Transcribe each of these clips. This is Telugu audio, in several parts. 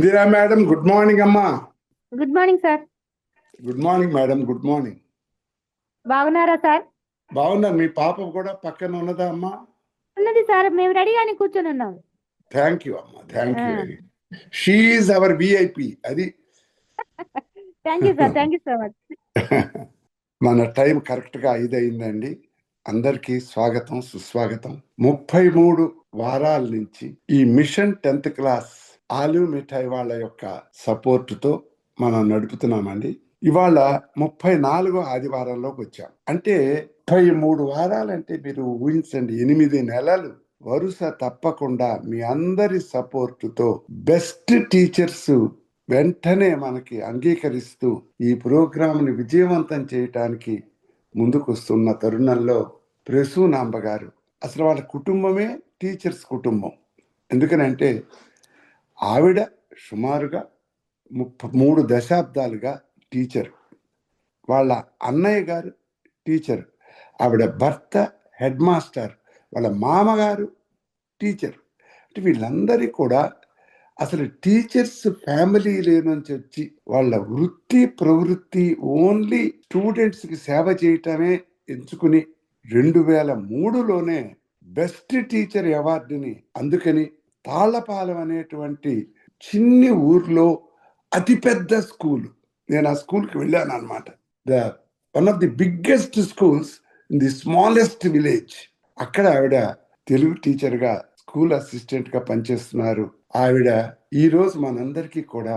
ఇందిరా మేడం, గుడ్ మార్నింగ్ అమ్మా. Good morning sir. Good morning madam, good morning. బాగున్నారా సార్? బాగున్నారు. మీ పాప కూడా పక్కన ఉన్నదా అమ్మా? ఉన్నది సార్, మేము రెడీగానే కూర్చొని ఉన్నాం. థ్యాంక్ యూ అమ్మా, thank you. She is our VIP. అది thank you sir, thank you so much. మన టైం కరెక్ట్గా 5 అయిందండి. అందరికీ స్వాగతం, సుస్వాగతం. 33 వారాల నుంచి ఈ మిషన్ 10th క్లాస్ ఆలు మిఠాయి వాళ్ళ యొక్క సపోర్టుతో మనం నడుపుతున్నామండి. ఇవాళ 34వ ఆదివారంలోకి వచ్చాం. అంటే 33 వారాలంటే మీరు ఊహించండి, 8 నెలలు వరుస తప్పకుండా మీ అందరి సపోర్టుతో బెస్ట్ టీచర్స్ వెంటనే మనకి అంగీకరిస్తూ ఈ ప్రోగ్రాంని విజయవంతం చేయటానికి ముందుకు వస్తున్న తరుణంలో ప్రసూనాంబ గారు, అసలు వాళ్ళ కుటుంబమే టీచర్స్ కుటుంబం. ఎందుకనంటే ఆవిడ సుమారుగా 33 దశాబ్దాలుగా టీచర్, వాళ్ళ అన్నయ్య గారు టీచర్, ఆవిడ భర్త హెడ్ మాస్టర్, వాళ్ళ మామగారు టీచర్. అంటే వీళ్ళందరి కూడా అసలు టీచర్స్ ఫ్యామిలీ నుంచి వచ్చి వాళ్ళ వృత్తి ప్రవృత్తి ఓన్లీ స్టూడెంట్స్కి సేవ చేయటమే ఎంచుకుని 2003లోనే బెస్ట్ టీచర్ అవార్డుని అందుకని తాళ్లపాలెం అనేటువంటి చిన్ని ఊర్లో అతిపెద్ద స్కూల్, నేను ఆ స్కూల్కి వెళ్ళాను అనమాట. One of the biggest schools in the smallest village. అక్కడ ఆవిడ తెలుగు టీచర్గా స్కూల్ అసిస్టెంట్గా పనిచేస్తున్నారు. ఆవిడ ఈ రోజు మనందరికీ కూడా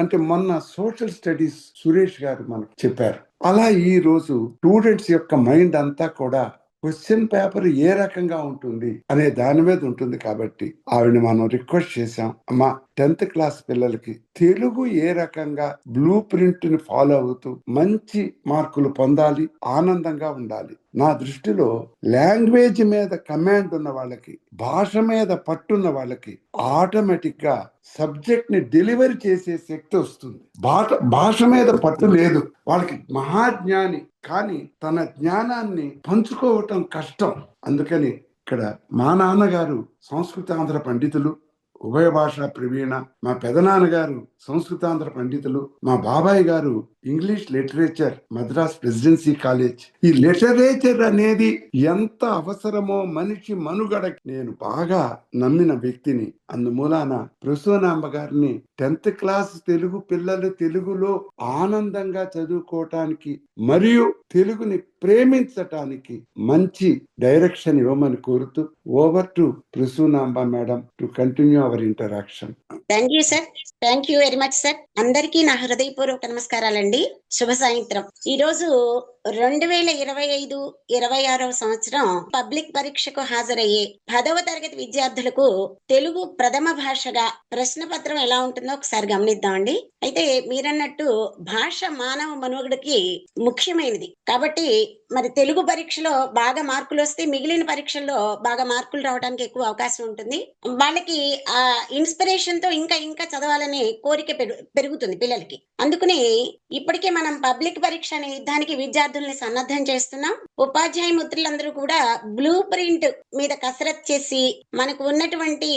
అంటే మొన్న సోషల్ స్టడీస్ సురేష్ గారు మనకు చెప్పారు. అలా ఈ రోజు స్టూడెంట్స్ యొక్క మైండ్ అంతా కూడా క్వశ్చన్ పేపర్ ఏ రకంగా ఉంటుంది అనే దాని మీద ఉంటుంది. కాబట్టి ఆవిడని మనం రిక్వెస్ట్ చేశాం, అమ్మా 10th క్లాస్ పిల్లలకి తెలుగు ఏ రకంగా బ్లూ ప్రింట్ ని ఫాలో అవుతూ మంచి మార్కులు పొందాలి, ఆనందంగా ఉండాలి. నా దృష్టిలో లాంగ్వేజ్ మీద కమాండ్ ఉన్న వాళ్ళకి, భాష మీద పట్టున్న వాళ్ళకి ఆటోమేటిక్ గా సబ్జెక్ట్ ని డెలివరీ చేసే శక్తి వస్తుంది. భాష మీద పట్టు లేదు వాళ్ళకి, మహాజ్ఞాని కానీ తన జ్ఞానాన్ని పంచుకోవటం కష్టం. అందుకని ఇక్కడ మా నాన్నగారు సంస్కృతాంధ్ర పండితులు, ఉభయ భాషా ప్రవీణ, మా పెదనాన్నగారు సంస్కృతాంధ్ర పండితులు, మా బాబాయ్ గారు English literature Madras presidency college. ఈ లిటరేచర్ అనేది ఎంత అవసరమో మనిషి మనుగడకి నేను బాగా నమ్మిన వ్యక్తిని. అందుమూలాన ప్రసూనాంబ గారిని 10th క్లాస్ తెలుగు పిల్లలు తెలుగులో ఆనందంగా చదువుకోవటానికి మరియు తెలుగుని ప్రేమించటానికి మంచి డైరెక్షన్ ఇవ్వమని కోరుతూ over to Prasunamba madam to continue our interaction. Thank you sir, thank you very much sir. అందరికీ నా హృదయపూర్వక నమస్కారాలండి. శుభ సాయంత్రం. ఈ రోజు 2025-26వ సంవత్సరం పబ్లిక్ పరీక్షకు హాజరయ్యే 10వ తరగతి విద్యార్థులకు తెలుగు ప్రథమ భాషగా ప్రశ్నపత్రం ఎలా ఉంటుందో ఒకసారి గమనిద్దామండి. అయితే మీరన్నట్టు భాష మానవ మనుగడకి ముఖ్యమైనది కాబట్టి మరి తెలుగు పరీక్షలో బాగా మార్కులు వస్తే మిగిలిన పరీక్షల్లో బాగా మార్కులు రావడానికి ఎక్కువ అవకాశం ఉంటుంది. వాళ్ళకి ఆ ఇన్స్పిరేషన్ తో ఇంకా ఇంకా చదవాలనే కోరిక పెరుగుతుంది పిల్లలకి. అందుకని ఇప్పటికే మనం పబ్లిక్ పరీక్ష అనే యుద్ధానికి విద్యార్థుల్ని సన్నద్ధం చేస్తున్నాం. ఉపాధ్యాయ మిత్రులందరూ కూడా బ్లూ ప్రింట్ మీద కసరత్ చేసి మనకు ఉన్నటువంటి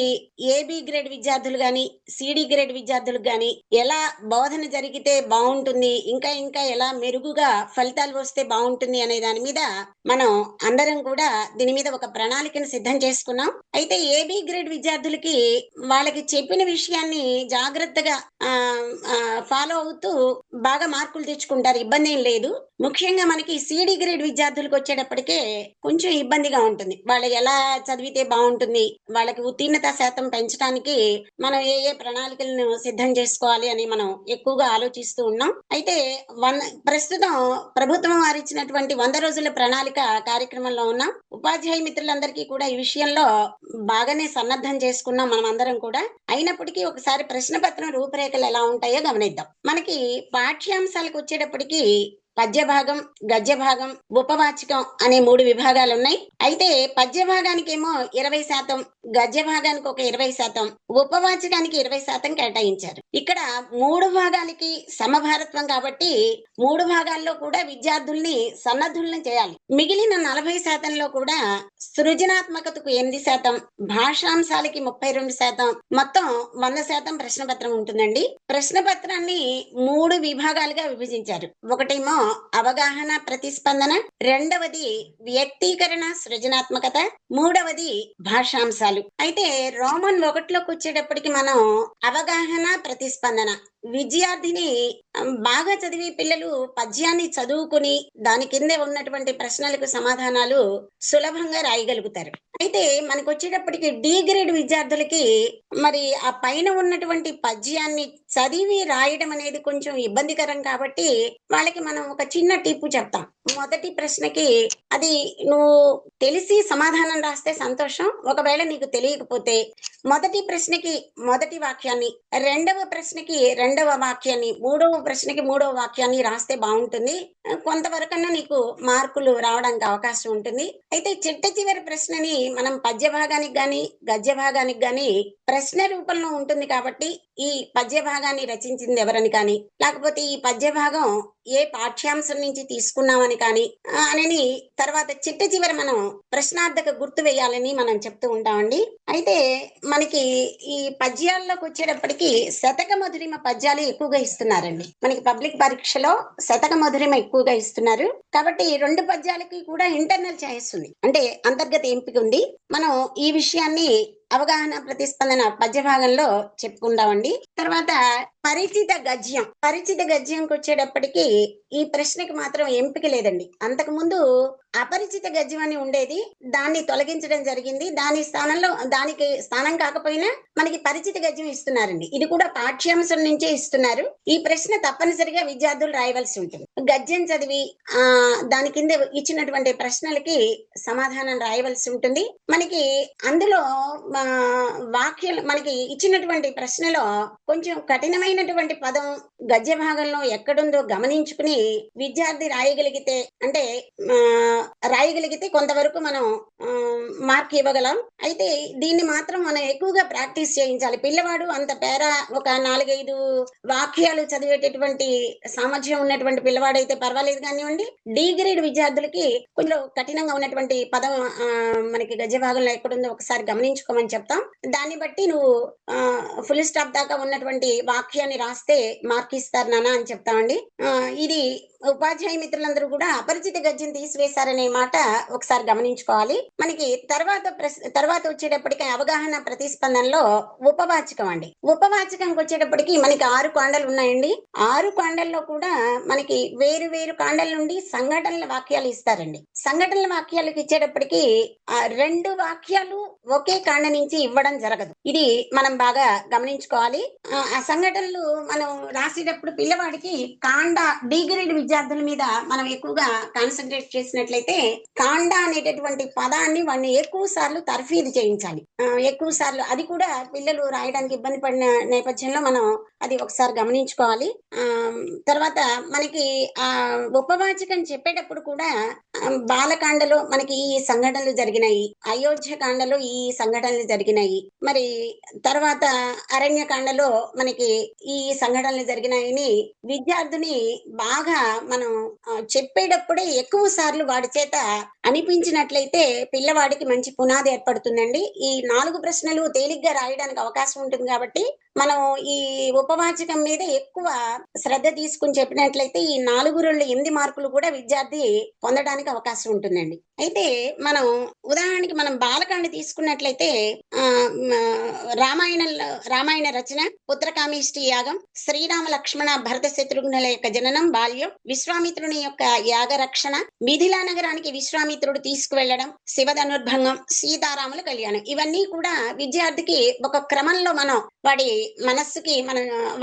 ఏబి గ్రేడ్ విద్యార్థులు గాని, సిడి గ్రేడ్ విద్యార్థులకు గాని ఎలా బోధన జరిగితే బాగుంటుంది, ఇంకా ఇంకా ఎలా మెరుగుగా ఫలితాలు వస్తే బాగుంటుంది అనే దాని మీద మనం అందరం కూడా దీని మీద ఒక ప్రణాళికను సిద్ధం చేసుకున్నాం. అయితే ఏబి గ్రేడ్ విద్యార్థులకి వాళ్ళకి చెప్పిన విషయాన్ని జాగ్రత్తగా ఫాలో అవుతూ బాగా మార్కులు తెచ్చుకుంటారు, ఇబ్బంది ఏం లేదు. ముఖ్యంగా మనకి సిడి గ్రేడ్ విద్యార్థులకు వచ్చేటప్పటికే కొంచెం ఇబ్బందిగా ఉంటుంది. వాళ్ళు ఎలా చదివితే బాగుంటుంది, వాళ్ళకి ఉత్తీర్ణత శాతం పెంచడానికి మనం ఏ ఏ ప్రణాళికలను సిద్ధం చేసుకోవాలి అని మనం ఎక్కువగా ఆలోచిస్తూ ఉన్నాం. అయితే ప్రస్తుతం ప్రభుత్వం వారు ఇచ్చినటువంటి 100 రోజుల ప్రణాళిక కార్యక్రమంలో ఉన్నాం. ఉపాధ్యాయ మిత్రులందరికీ కూడా ఈ విషయంలో బాగానే సన్నద్ధం చేసుకున్నాం మనం అందరం కూడా. అయినప్పటికీ ఒకసారి ప్రశ్నపత్రం రూపురేఖలు ఎలా ఉంటాయో గమనిద్దాం. మనకి పాఠ్యాంశాలకు వచ్చేటప్పటికి పద్య భాగం, గద్య భాగం, ఉపవాచకం అనే 3 విభాగాలు ఉన్నాయి. అయితే పద్య భాగానికేమో 20%, గద్య భాగానికి ఒక 20%, ఉపవాచకానికి 20% కేటాయించారు. ఇక్కడ 3 భాగాలకి సమభారత్వం కాబట్టి 3 భాగాల్లో కూడా విద్యార్థుల్ని సన్నద్ధుల్ని చేయాలి. మిగిలిన 40%లో కూడా సృజనాత్మకతకు 8%, భాషాంశాలకి 32%, మొత్తం 100% ప్రశ్న పత్రం ఉంటుందండి. ప్రశ్న పత్రాన్ని 3 విభాగాలుగా విభజించారు. ఒకటేమో అవగాహన ప్రతిస్పందన, రెండవది వ్యక్తీకరణ సృజనాత్మకత, మూడవది భాషాంశాలు. అయితే రోమన్ 1లోకి వచ్చేటప్పటికి మనం అవగాహన ప్రతిస్పందన, విద్యార్థిని బాగా చదివి పిల్లలు పద్యాన్ని చదువుకుని దాని కింద ఉన్నటువంటి ప్రశ్నలకు సమాధానాలు సులభంగా రాయగలుగుతారు. అయితే మనకు వచ్చేటప్పటికి డి గ్రేడ్ విద్యార్థులకి మరి ఆ పైన ఉన్నటువంటి పద్యాన్ని చదివి రాయడం అనేది కొంచెం ఇబ్బందికరం కాబట్టి వాళ్ళకి మనం ఒక చిన్న టిప్ చెప్తాం. మొదటి ప్రశ్నకి అది నువ్వు తెలిసి సమాధానం రాస్తే సంతోషం, ఒకవేళ నీకు తెలియకపోతే మొదటి ప్రశ్నకి మొదటి వాక్యాన్ని, రెండవ ప్రశ్నకి రెండవ వాక్యాన్ని, మూడవ ప్రశ్నకి మూడవ వాక్యాన్ని రాస్తే బాగుంటుంది. కొంతవరకన్నా నీకు మార్కులు రావడానికి అవకాశం ఉంటుంది. అయితే చిట్ట చివరి ప్రశ్నని మనం పద్య భాగానికి గాని గద్య భాగానికి గాని ప్రశ్న రూపంలో ఉంటుంది కాబట్టి ఈ పద్య భాగాన్ని రచించింది ఎవరని కానీ, లేకపోతే ఈ పద్య భాగం ఏ పాఠ్యాంశం నుంచి తీసుకున్నామని కానీ అని తర్వాత చిట్ట చివరి మనం ప్రశ్నార్థక గుర్తు వేయాలని మనం చెప్తూ ఉంటామండి. అయితే మనకి ఈ పద్యాల్లోకి వచ్చేటప్పటికి శతక మధురిమ పద్యాలు ఎక్కువగా ఇస్తున్నారండి. మనకి పబ్లిక్ పరీక్షలో శతక మధురిమ ఎక్కువగా ఇస్తున్నారు కాబట్టి 2 పద్యాలకి కూడా ఇంటర్నల్ చాయిస్ ఉంది, అంటే అంతర్గత ఎంపిక ఉంది. మనం ఈ విషయాన్ని అవగాహన ప్రతిస్పందన పద్య భాగంలో చెప్పుకుందామండి. తర్వాత పరిచిత గద్యం. పరిచిత గద్యంకి వచ్చేటప్పటికి ఈ ప్రశ్నకి మాత్రం ఎంపిక లేదండి. అంతకు ముందు అపరిచిత గద్యం అని ఉండేది, దాన్ని తొలగించడం జరిగింది. దాని స్థానంలో దానికి స్థానం కాకపోయినా మనకి పరిచిత గద్యం ఇస్తున్నారండి. ఇది కూడా పాఠ్యాంశం నుంచే ఇస్తున్నారు. ఈ ప్రశ్న తప్పనిసరిగా విద్యార్థులు రాయవలసి ఉంటుంది. గద్యం చదివి దాని కింద ఇచ్చినటువంటి ప్రశ్నలకి సమాధానం రాయవలసి ఉంటుంది. మనకి అందులో వాక్యాలు మనకి ఇచ్చినటువంటి ప్రశ్నలో కొంచెం కఠినమైనటువంటి పదం గద్య భాగంలో ఎక్కడుందో గమనించుకుని విద్యార్థి రాయగలిగితే, అంటే రాయగలిగితే కొంతవరకు మనం మార్క్ ఇవ్వగలం. అయితే దీన్ని మాత్రం మనం ఎక్కువగా ప్రాక్టీస్ చేయించాలి. పిల్లవాడు అంత ఒక 4-5 వాక్యాలు చదివేటటువంటి సామర్థ్యం ఉన్నటువంటి పిల్లవాడైతే పర్వాలేదు కానివ్వండి. డి గ్రేడ్ విద్యార్థులకి కొంచెం కఠినంగా ఉన్నటువంటి పదం మనకి గద్య భాగంలో ఎక్కడుందో ఒకసారి గమనించుకోమని చెప్తాం. దాన్ని బట్టి నువ్వు ఫుల్ స్టాప్ దాకా ఉన్నటువంటి వాక్యాన్ని రాస్తే మార్క్ ఇస్తారు నాన్న అని చెప్తామండి. ఇది ఉపాధ్యాయ మిత్రులందరూ కూడా అపరిచిత గద్యం తీసివేశారనే మాట ఒకసారి గమనించుకోవాలి. మనకి తర్వాత వచ్చేటప్పటికి అవగాహన ప్రతిస్పందనలో ఉపవాచకం అండి. ఉపవాచకంకి వచ్చేటప్పటికి మనకి 6 కాండలు ఉన్నాయండి. 6 కాండల్లో కూడా మనకి వేరు వేరు కాండల నుండి సంఘటనల వాక్యాలు ఇస్తారండి. సంఘటనల వాక్యాలకు ఇచ్చేటప్పటికి 2 వాక్యాలు ఒకే కాండ నుంచి ఇవ్వడం జరగదు. ఇది మనం బాగా గమనించుకోవాలి. ఆ సంఘటనలు మనం రాసేటప్పుడు పిల్లవాడికి కాండ డి గ్రేడ్ విద్యార్థుల మీద మనం ఎక్కువగా కాన్సన్ట్రేట్ చేసినట్లయితే కాండ అనేటటువంటి పదాన్ని వాడిని ఎక్కువ సార్లు తర్ఫీదు చేయించాలి. ఎక్కువ సార్లు అది కూడా పిల్లలు రాయడానికి ఇబ్బంది పడిన నేపథ్యంలో మనం అది ఒకసారి గమనించుకోవాలి. తర్వాత మనకి ఆ ఉపవాచకం చెప్పేటప్పుడు కూడా బాలకాండలో మనకి ఈ సంఘటనలు జరిగినాయి, అయోధ్య కాండలో ఈ సంఘటనలు జరిగినాయి, మరి తర్వాత అరణ్యకాండలో మనకి ఈ సంఘటనలు జరిగినాయని విద్యార్థిని బాగా మనం చెప్పేటప్పుడే ఎక్కువ సార్లు వాడి చేత అనిపించినట్లయితే పిల్లవాడికి మంచి పునాది ఏర్పడుతుందండి. ఈ 4 ప్రశ్నలు తేలిగ్గా రాయడానికి అవకాశం ఉంటుంది కాబట్టి మనం ఈ ఉపవాచకం మీద ఎక్కువ శ్రద్ధ తీసుకుని చెప్పినట్లయితే ఈ 4-8 మార్కులు కూడా విద్యార్థి పొందడానికి అవకాశం ఉంటుందండి. అయితే మనం ఉదాహరణకి మనం బాలకాండ తీసుకున్నట్లయితే రామాయణ రచన, పుత్రకామేష్టి యాగం, శ్రీరామ లక్ష్మణ భరత శత్రుఘ్నుల యొక్క జననం, బాల్యం, విశ్వామిత్రుని యొక్క యాగ రక్షణ, మిథిలా నగరానికి విశ్వామిత్రుడు తీసుకువెళ్లడం, శివధనుర్భంగం, సీతారాముల కళ్యాణం, ఇవన్నీ కూడా విద్యార్థికి ఒక క్రమంలో మనం వాడి మనస్సుకి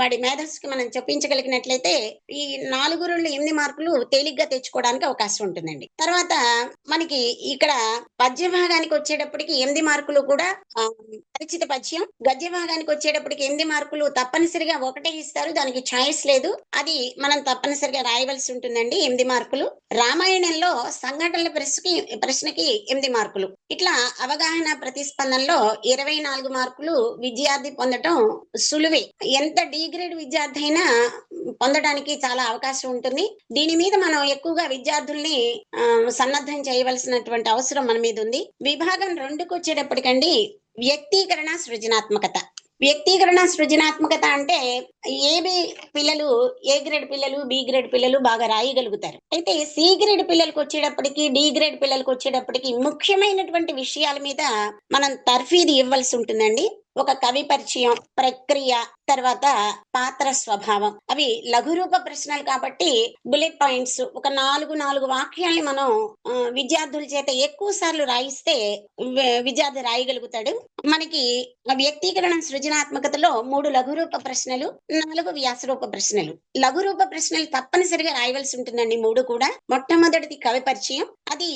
వాడి మేధస్సుకి మనం చెప్పించగలిగినట్లయితే ఈ 4-8 మార్కులు తేలిగ్గా తెచ్చుకోవడానికి అవకాశం ఉంటుందండి. తర్వాత మనకి ఇక్కడ పద్య భాగానికి వచ్చేటప్పటికి 8 మార్కులు కూడా పరిచిత పద్యం, గద్య భాగానికి వచ్చేటప్పటికి 8 మార్కులు తప్పనిసరిగా ఒకటే ఇస్తారు, దానికి చాయిస్ లేదు, అది మనం తప్పనిసరిగా రాయవలసి ఉంటుందండి. 8 మార్కులు. రామాయణంలో సంఘటనల ప్రశ్నకి 8 మార్కులు. ఇట్లా అవగాహన ప్రతిస్పందనలో 24 మార్కులు విద్యార్థి పొందటం సులువే. ఎంత డి గ్రేడ్ విద్యార్థి అయినా పొందడానికి చాలా అవకాశం ఉంటుంది. దీని మీద మనం ఎక్కువగా విద్యార్థుల్ని సన్నద్ధం చేయవలసినటువంటి అవసరం మన మీద ఉంది. విభాగం 2కు వచ్చేటప్పటికండి వ్యక్తీకరణ సృజనాత్మకత. వ్యక్తీకరణ సృజనాత్మకత అంటే పిల్లలు ఏ గ్రేడ్ పిల్లలు, బి గ్రేడ్ పిల్లలు బాగా రాయగలుగుతారు. అయితే సి గ్రేడ్ పిల్లలకు వచ్చేటప్పటికి, డి గ్రేడ్ పిల్లలకు వచ్చేటప్పటికి ముఖ్యమైనటువంటి విషయాల మీద మనం తర్ఫీదు ఇవ్వాల్సి ఉంటుందండి. ఒక కవి పరిచయం, ప్రక్రియ, తర్వాత పాత్ర స్వభావం. అవి లఘురూప ప్రశ్నలు కాబట్టి బుల్లెట్ పాయింట్స్ ఒక 4 వాక్యాల్ని మనం విద్యార్థుల చేత ఎక్కువ సార్లు రాయిస్తే విద్యార్థి రాయగలుగుతాడు. మనకి వ్యక్తీకరణ సృజనాత్మకతలో 3 లఘురూప ప్రశ్నలు, 4 వ్యాసరూప ప్రశ్నలు. లఘురూప ప్రశ్నలు తప్పనిసరిగా రాయవలసి ఉంటుందండి 3 కూడా. మొట్టమొదటిది కవి పరిచయం. అది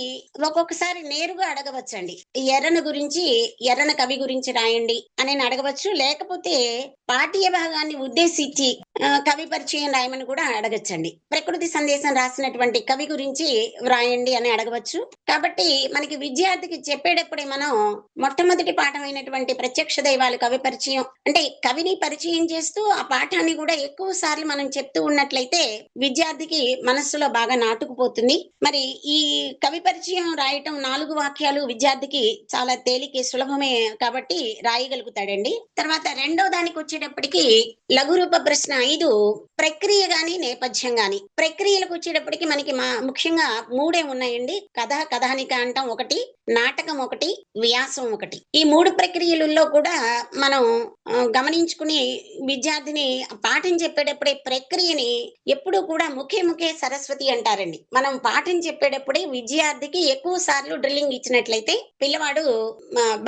ఒక్కొక్కసారి నేరుగా అడగవచ్చండి. ఎర్రన గురించి, ఎర్రన కవి గురించి రాయండి అని అడగవచ్చు. లేకపోతే పాఠ్య భాగాన్ని ఉద్దేశించి కవి పరిచయం రాయమని కూడా అడగచ్చండి. ప్రకృతి సందేశం రాసినటువంటి కవి గురించి వ్రాయండి అని అడగవచ్చు. కాబట్టి మనకి విద్యార్థికి చెప్పేటప్పుడే మనం మొట్టమొదటి పాఠమైనటువంటి ప్రత్యక్ష దైవాలు కవి పరిచయం అంటే కవిని పరిచయం చేస్తూ ఆ పాఠాన్ని కూడా ఎక్కువ సార్లు మనం చెప్తూ ఉన్నట్లయితే విద్యార్థికి మనస్సులో బాగా నాటుకుపోతుంది. మరి ఈ కవి పరిచయం రాయటం 4 వాక్యాలు విద్యార్థికి చాలా తేలికే, సులభమే కాబట్టి రాయగలుగుతాడండి. తర్వాత రెండో దానికి వచ్చేటప్పటికి లఘురూప ప్రశ్న 5 ప్రక్రియ గాని నేపథ్యం గాని. ప్రక్రియలకు వచ్చేటప్పటికి మనకి ముఖ్యంగా 3 ఉన్నాయండి. కథ, కథానిక అంటాం ఒకటి, నాటకం ఒకటి, వ్యాసం ఒకటి. ఈ 3 ప్రక్రియలలో కూడా మనం గమనించుకుని విద్యార్థిని పాఠం చెప్పేటప్పుడే ప్రక్రియని ఎప్పుడు కూడా ముఖే సరస్వతి అంటారండి. మనం పాఠం చెప్పేటప్పుడే విద్యార్థికి ఎక్కువ సార్లు డ్రిల్లింగ్ ఇచ్చినట్లయితే పిల్లవాడు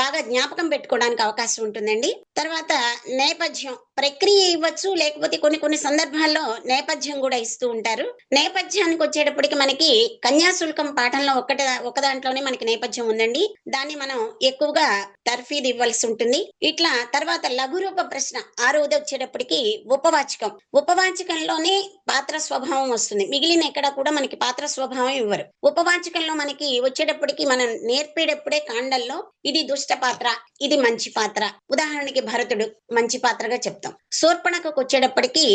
బాగా జ్ఞాపకం పెట్టుకోవడానికి అవకాశం ఉంటుందండి. తర్వాత నేపథ్యం, ప్రక్రియ ఇవ్వచ్చు, లేకపోతే కొన్ని సందర్భాల్లో నేపథ్యం కూడా ఇస్తూ ఉంటారు. నేపథ్యానికి వచ్చేటప్పటికి మనకి కన్యాశుల్కం పాఠంలో ఒక దాంట్లోనే మనకి నేపథ్యం ఉందండి. దాన్ని మనం ఎక్కువగా తర్ఫీదు ఇవ్వాల్సి ఉంటుంది. ఇట్లా తర్వాత లఘురూప ప్రశ్న 6వది వచ్చేటప్పటికి ఉపవాచకం. ఉపవాచకంలోనే పాత్ర స్వభావం వస్తుంది. మిగిలిన ఎక్కడ కూడా మనకి పాత్ర స్వభావం ఇవ్వరు. ఉపవాచకంలో మనకి వచ్చేటప్పటికి మనం నేర్పేటప్పుడే కాండల్లో ఇది దుష్ట పాత్ర, ఇది మంచి పాత్ర. ఉదాహరణకి భరతుడు మంచి పాత్రగా చెప్తాం. శూర్పణఖకు వచ్చేటప్పటికి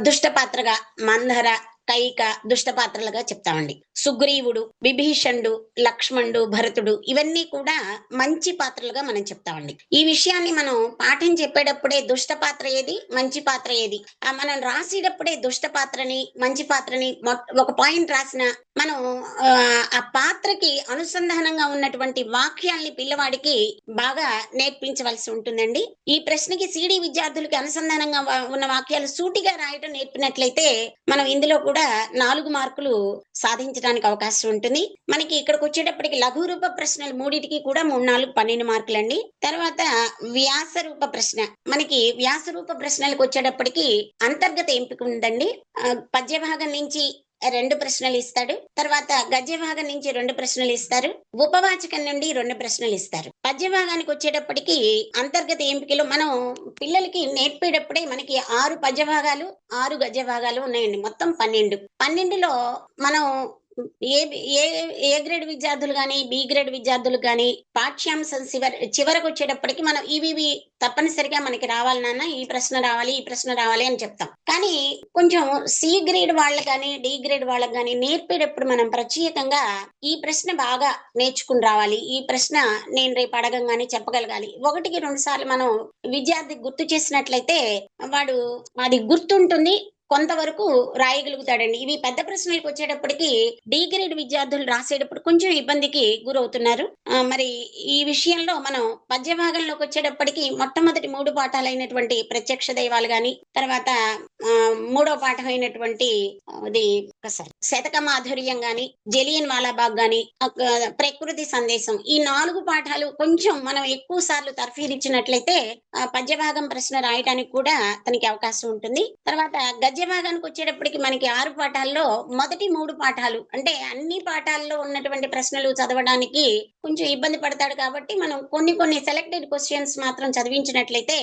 దుష్ట పాత్రగా మందర, కైక దుష్ట పాత్రలుగా చెప్తామండి. సుగ్రీవుడు, విభీషణుడు, లక్ష్మణుడు, భరతుడు ఇవన్నీ కూడా మంచి పాత్రలుగా మనం చెప్తామండి. ఈ విషయాన్ని మనం పాఠం చెప్పేటప్పుడే దుష్ట పాత్ర ఏది, మంచి పాత్ర ఏది, మనం రాసేటప్పుడే దుష్ట పాత్రని, మంచి పాత్రని ఒక పాయింట్ రాసిన మనం ఆ పాత్రకి అనుసంధానంగా ఉన్నటువంటి వాక్యాల్ని పిల్లవాడికి బాగా నేర్పించవలసి ఉంటుందండి. ఈ ప్రశ్నకి సిడి విద్యార్థులకి అనుసంధానంగా ఉన్న వాక్యాలు సూటిగా రాయటం నేర్పినట్లయితే మనం ఇందులో కూడా 4 మార్కులు సాధించడానికి అవకాశం ఉంటుంది. మనకి ఇక్కడికి వచ్చేటప్పటికి లఘురూప ప్రశ్నలు 3టికి కూడా 3, 4, 12 మార్కులండి. తర్వాత వ్యాసరూప ప్రశ్న. మనకి వ్యాసరూప ప్రశ్నలకు వచ్చేటప్పటికి అంతర్గత ఎంపిక ఉందండి. పద్య భాగం నుంచి 2 ప్రశ్నలు ఇస్తాడు. తర్వాత గద్య భాగం నుంచి 2 ప్రశ్నలు ఇస్తారు. ఉపవాచకం నుండి 2 ప్రశ్నలు ఇస్తారు. పద్య భాగానికి వచ్చేటప్పటికి అంతర్గత ఎంపికలు మనం పిల్లలకి నేర్పేటప్పుడే మనకి 6 పద్య భాగాలు, 6 గద్య భాగాలు ఉన్నాయండి. మొత్తం 12. 12లో మనం ఏ గ్రేడ్ విద్యార్థులు గాని, బి గ్రేడ్ విద్యార్థులు గాని పాఠ్యాంశం చివరకు వచ్చేటప్పటికి మనం ఇవి తప్పనిసరిగా మనకి రావాలి నాన్న, ఈ ప్రశ్న రావాలి అని చెప్తాం. కానీ కొంచెం సి గ్రేడ్ వాళ్ళకి కానీ, డి గ్రేడ్ వాళ్ళకి కానీ నేర్పేటప్పుడు మనం ప్రత్యేకంగా ఈ ప్రశ్న బాగా నేర్చుకుని రావాలి, ఈ ప్రశ్న నేను రేపు అడగంగానే చెప్పగలగాలి. 1కి 2 సార్లు మనం విద్యార్థికి గుర్తు చేసినట్లయితే వాడు అది గుర్తుంటుంది, కొంతవరకు రాయగలుగుతాడండి. ఇవి పెద్ద ప్రశ్నలకు వచ్చేటప్పటికి డి గ్రేడ్ విద్యార్థులు రాసేటప్పుడు కొంచెం ఇబ్బందికి గురవుతున్నారు. మరి ఈ విషయంలో మనం పద్య భాగంలోకి వచ్చేటప్పటికి మొట్టమొదటి 3 పాఠాలైనటువంటి ప్రత్యక్ష దైవాలు గాని, తర్వాత 3వ పాఠం అయినటువంటి శతక మాధుర్యం గాని, జలియన్ వాలాబాగ్ గాని, ప్రకృతి సందేశం, ఈ 4 పాఠాలు కొంచెం మనం ఎక్కువ సార్లు తర్ఫీదు ఇచ్చినట్లయితే పద్య భాగం ప్రశ్న రాయడానికి కూడా తనకి అవకాశం ఉంటుంది. తర్వాత గద్య పద్య భాగానికి వచ్చేటప్పటికి మనకి 6 పాఠాల్లో మొదటి 3 పాఠాలు అంటే అన్ని పాఠాల్లో ఉన్నటువంటి ప్రశ్నలు చదవడానికి కొంచెం ఇబ్బంది పడతాడు కాబట్టి మనం కొన్ని సెలెక్టెడ్ క్వశ్చన్స్ మాత్రం చదివించినట్లయితే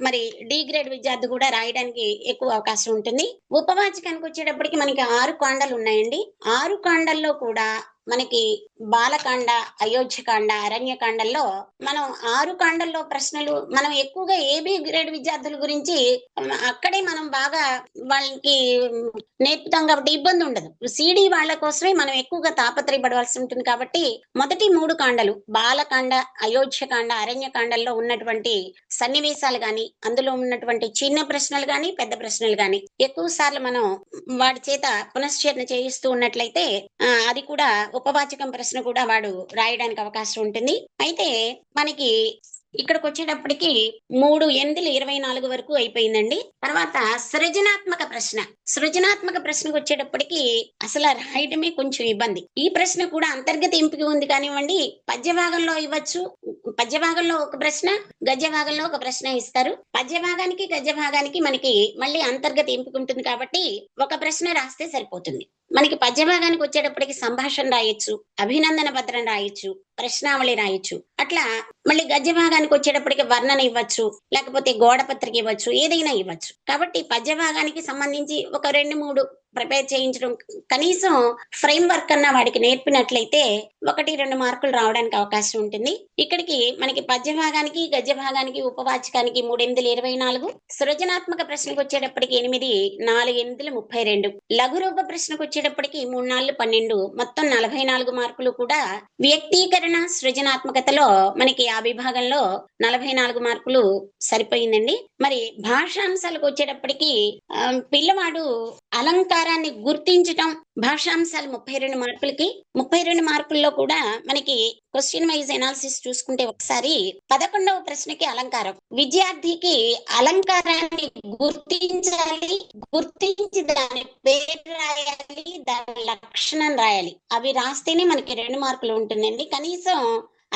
మరి డి గ్రేడ్ విద్యార్థి కూడా రాయడానికి ఎక్కువ అవకాశం ఉంటుంది. ఉపవాచకానికి వచ్చేటప్పటికి మనకి 6 కాండాలు ఉన్నాయండి. 6 కాండాల్లో కూడా మనకి బాలకాండ, అయోధ్యకాండ, అరణ్యకాండల్లో మనం 6 కాండల్లో ప్రశ్నలు మనం ఎక్కువగా ఏబి గ్రేడ్ విద్యార్థుల గురించి అక్కడే మనం బాగా వాళ్ళకి నేర్పుతాం కాబట్టి ఇబ్బంది ఉండదు. సిడి వాళ్ళ కోసమే మనం ఎక్కువగా తాపత్రయపడవలసి ఉంటుంది కాబట్టి మొదటి 3 కాండలు బాలకాండ, అయోధ్యకాండ, అరణ్యకాండల్లో ఉన్నటువంటి సన్నివేశాలు గాని అందులో ఉన్నటువంటి చిన్న ప్రశ్నలు గాని పెద్ద ప్రశ్నలు గాని ఎక్కువ సార్లు మనం వాడి చేత పునశ్చరణ చేయిస్తూ ఉన్నట్లయితే అది కూడా ఉపవాచకం ప్రశ్న కూడా వాడు రాయడానికి అవకాశం ఉంటుంది. అయితే మనకి ఇక్కడికి వచ్చేటప్పటికి 3, 8, 24 వరకు అయిపోయిందండి. తర్వాత సృజనాత్మక ప్రశ్నకు వచ్చేటప్పటికి అసలు రాయడమే కొంచెం ఇబ్బంది. ఈ ప్రశ్న కూడా అంతర్గత ఎంపిక ఉంది కానివ్వండి, పద్య భాగంలో ఇవ్వచ్చు. పద్య భాగంలో ఒక ప్రశ్న, గద్య భాగంలో ఒక ప్రశ్న ఇస్తారు. పద్య భాగానికి గద్య భాగానికి మనకి మళ్ళీ అంతర్గత ఎంపిక ఉంటుంది కాబట్టి ఒక ప్రశ్న రాస్తే సరిపోతుంది. మనకి పద్య భాగానికి వచ్చేటప్పటికి సంభాషణ రాయొచ్చు, అభినందన పత్రం రాయొచ్చు, ప్రశ్నావళి రాయొచ్చు. అట్లా మళ్ళీ గద్య భాగానికి వచ్చేటప్పటికి వర్ణన ఇవ్వచ్చు, లేకపోతే గోడ పత్రిక ఇవ్వచ్చు, ఏదైనా ఇవ్వచ్చు. కాబట్టి పద్య భాగానికి సంబంధించి ఒక 2-3 ప్రిపేర్ చేయించడం, కనీసం ఫ్రేమ్ వర్క్ అన్న వాడికి నేర్పినట్లయితే 1-2 మార్కులు రావడానికి అవకాశం ఉంటుంది. ఇక్కడికి మనకి పద్య భాగానికి గద్య భాగానికి ఉపవాచకానికి 3, 8, 24, సృజనాత్మక ప్రశ్నకు వచ్చేటప్పటికి 8, 4, 8, 32, లఘు రూప ప్రశ్నకు వచ్చేటప్పటికి 3, 4, 12, మొత్తం 44 మార్కులు కూడా వ్యక్తీకరణ సృజనాత్మకతలో మనకి ఆ విభాగంలో 44 మార్కులు సరిపోయిందండి. మరి భాషాంశాలకు వచ్చేటప్పటికి పిల్లవాడు అలంకారాన్ని గుర్తించటం, భాషాంశాలు 32 మార్కులకి 32 మార్కుల్లో కూడా మనకి క్వశ్చన్ వైజ్ ఎనాలిసిస్ చూసుకుంటే ఒకసారి 11వ ప్రశ్నకి అలంకారం. విద్యార్థికి అలంకారాన్ని గుర్తించాలి, గుర్తించి దాని పేరు రాయాలి, దాని లక్షణం రాయాలి. అవి రాస్తేనే మనకి 2 మార్కులు ఉంటుందండి. కనీసం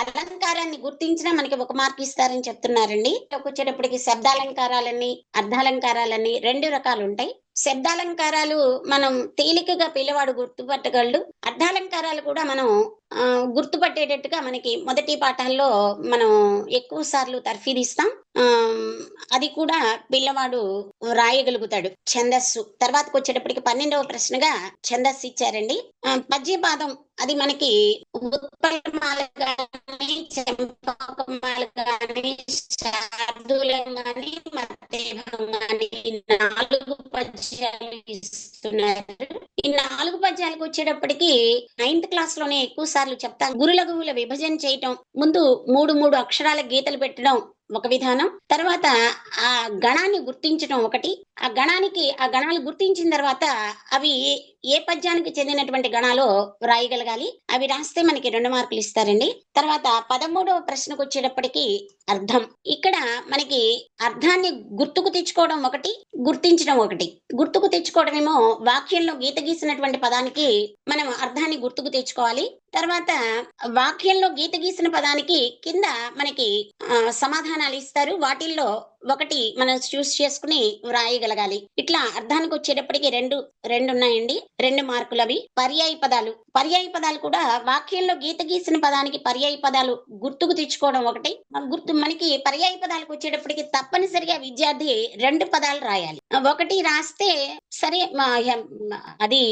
అలంకారాన్ని గుర్తించినా మనకి 1 మార్క్ ఇస్తారని చెప్తున్నారండి. వచ్చేటప్పటికి శబ్దాలంకారాలని, అర్థాలంకారాలని 2 రకాలు ఉంటాయి. శబ్దాలంకారాలు మనం తేలికగా పిల్లవాడు గుర్తుపట్టగలడు. అర్థాలంకారాలు కూడా మనం గుర్తుపట్టేటట్టుగా మనకి మొదటి పాఠాల్లో మనం ఎక్కువ సార్లు తర్ఫీదిస్తాం. అది కూడా పిల్లవాడు రాయగలుగుతాడు. ఛందస్సు తర్వాతకు వచ్చేటప్పటికి 12వ ప్రశ్నగా ఛందస్సు ఇచ్చారండి. పద్యపాదం అది మనకి ఉత్పలమాల గాని, చెంపాకమాల గాని, శార్దూలం గాని, మత్తేభం గాని 4 పద్యాలు ఇస్తున్నారు. ఈ 4 పద్యాలకు వచ్చేటప్పటికి 9th క్లాస్ లోనే ఎక్కువ సార్లు చెప్తాం. గురులఘువుల విభజన చేయటం, ముందు 3 అక్షరాల గీతలు పెట్టడం ఒక విధానం, తర్వాత ఆ గణాన్ని గుర్తించడం ఒకటి, ఆ గణాలు గుర్తించిన తర్వాత అవి ఏ పద్యానికి చెందినటువంటి గణాలో రాయగలగాలి. అవి రాస్తే మనకి 2 మార్కులు ఇస్తారండి. తర్వాత 13వ ప్రశ్నకు వచ్చేటప్పటికి అర్థం. ఇక్కడ మనకి అర్థాన్ని గుర్తుకు తెచ్చుకోవడం ఒకటి, గుర్తించడం ఒకటి. గుర్తుకు తెచ్చుకోవడం ఏమో వాక్యంలో గీత గీసినటువంటి పదానికి మనం అర్థాన్ని గుర్తుకు తెచ్చుకోవాలి. తర్వాత వాక్యంలో గీత గీసిన పదానికి కింద మనకి సమాధానాలు ఇస్తారు. వాటిల్లో ఒకటి మనం చూస్ చేసుకుని వ్రాయగలగాలి. ఇట్లా అర్థానికి వచ్చేటప్పటికి రెండు ఉన్నాయండి. 2 మార్కులు అవి. పర్యాయ పదాలు కూడా వాక్యంలో గీత గీసిన పదానికి పర్యాయ పదాలు గుర్తుకు తెచ్చుకోవడం ఒకటి. మనకి పర్యాయ పదాలకు వచ్చేటప్పటికి తప్పనిసరిగా విద్యార్థి 2 పదాలు రాయాలి. ఒకటి రాస్తే సరే, అది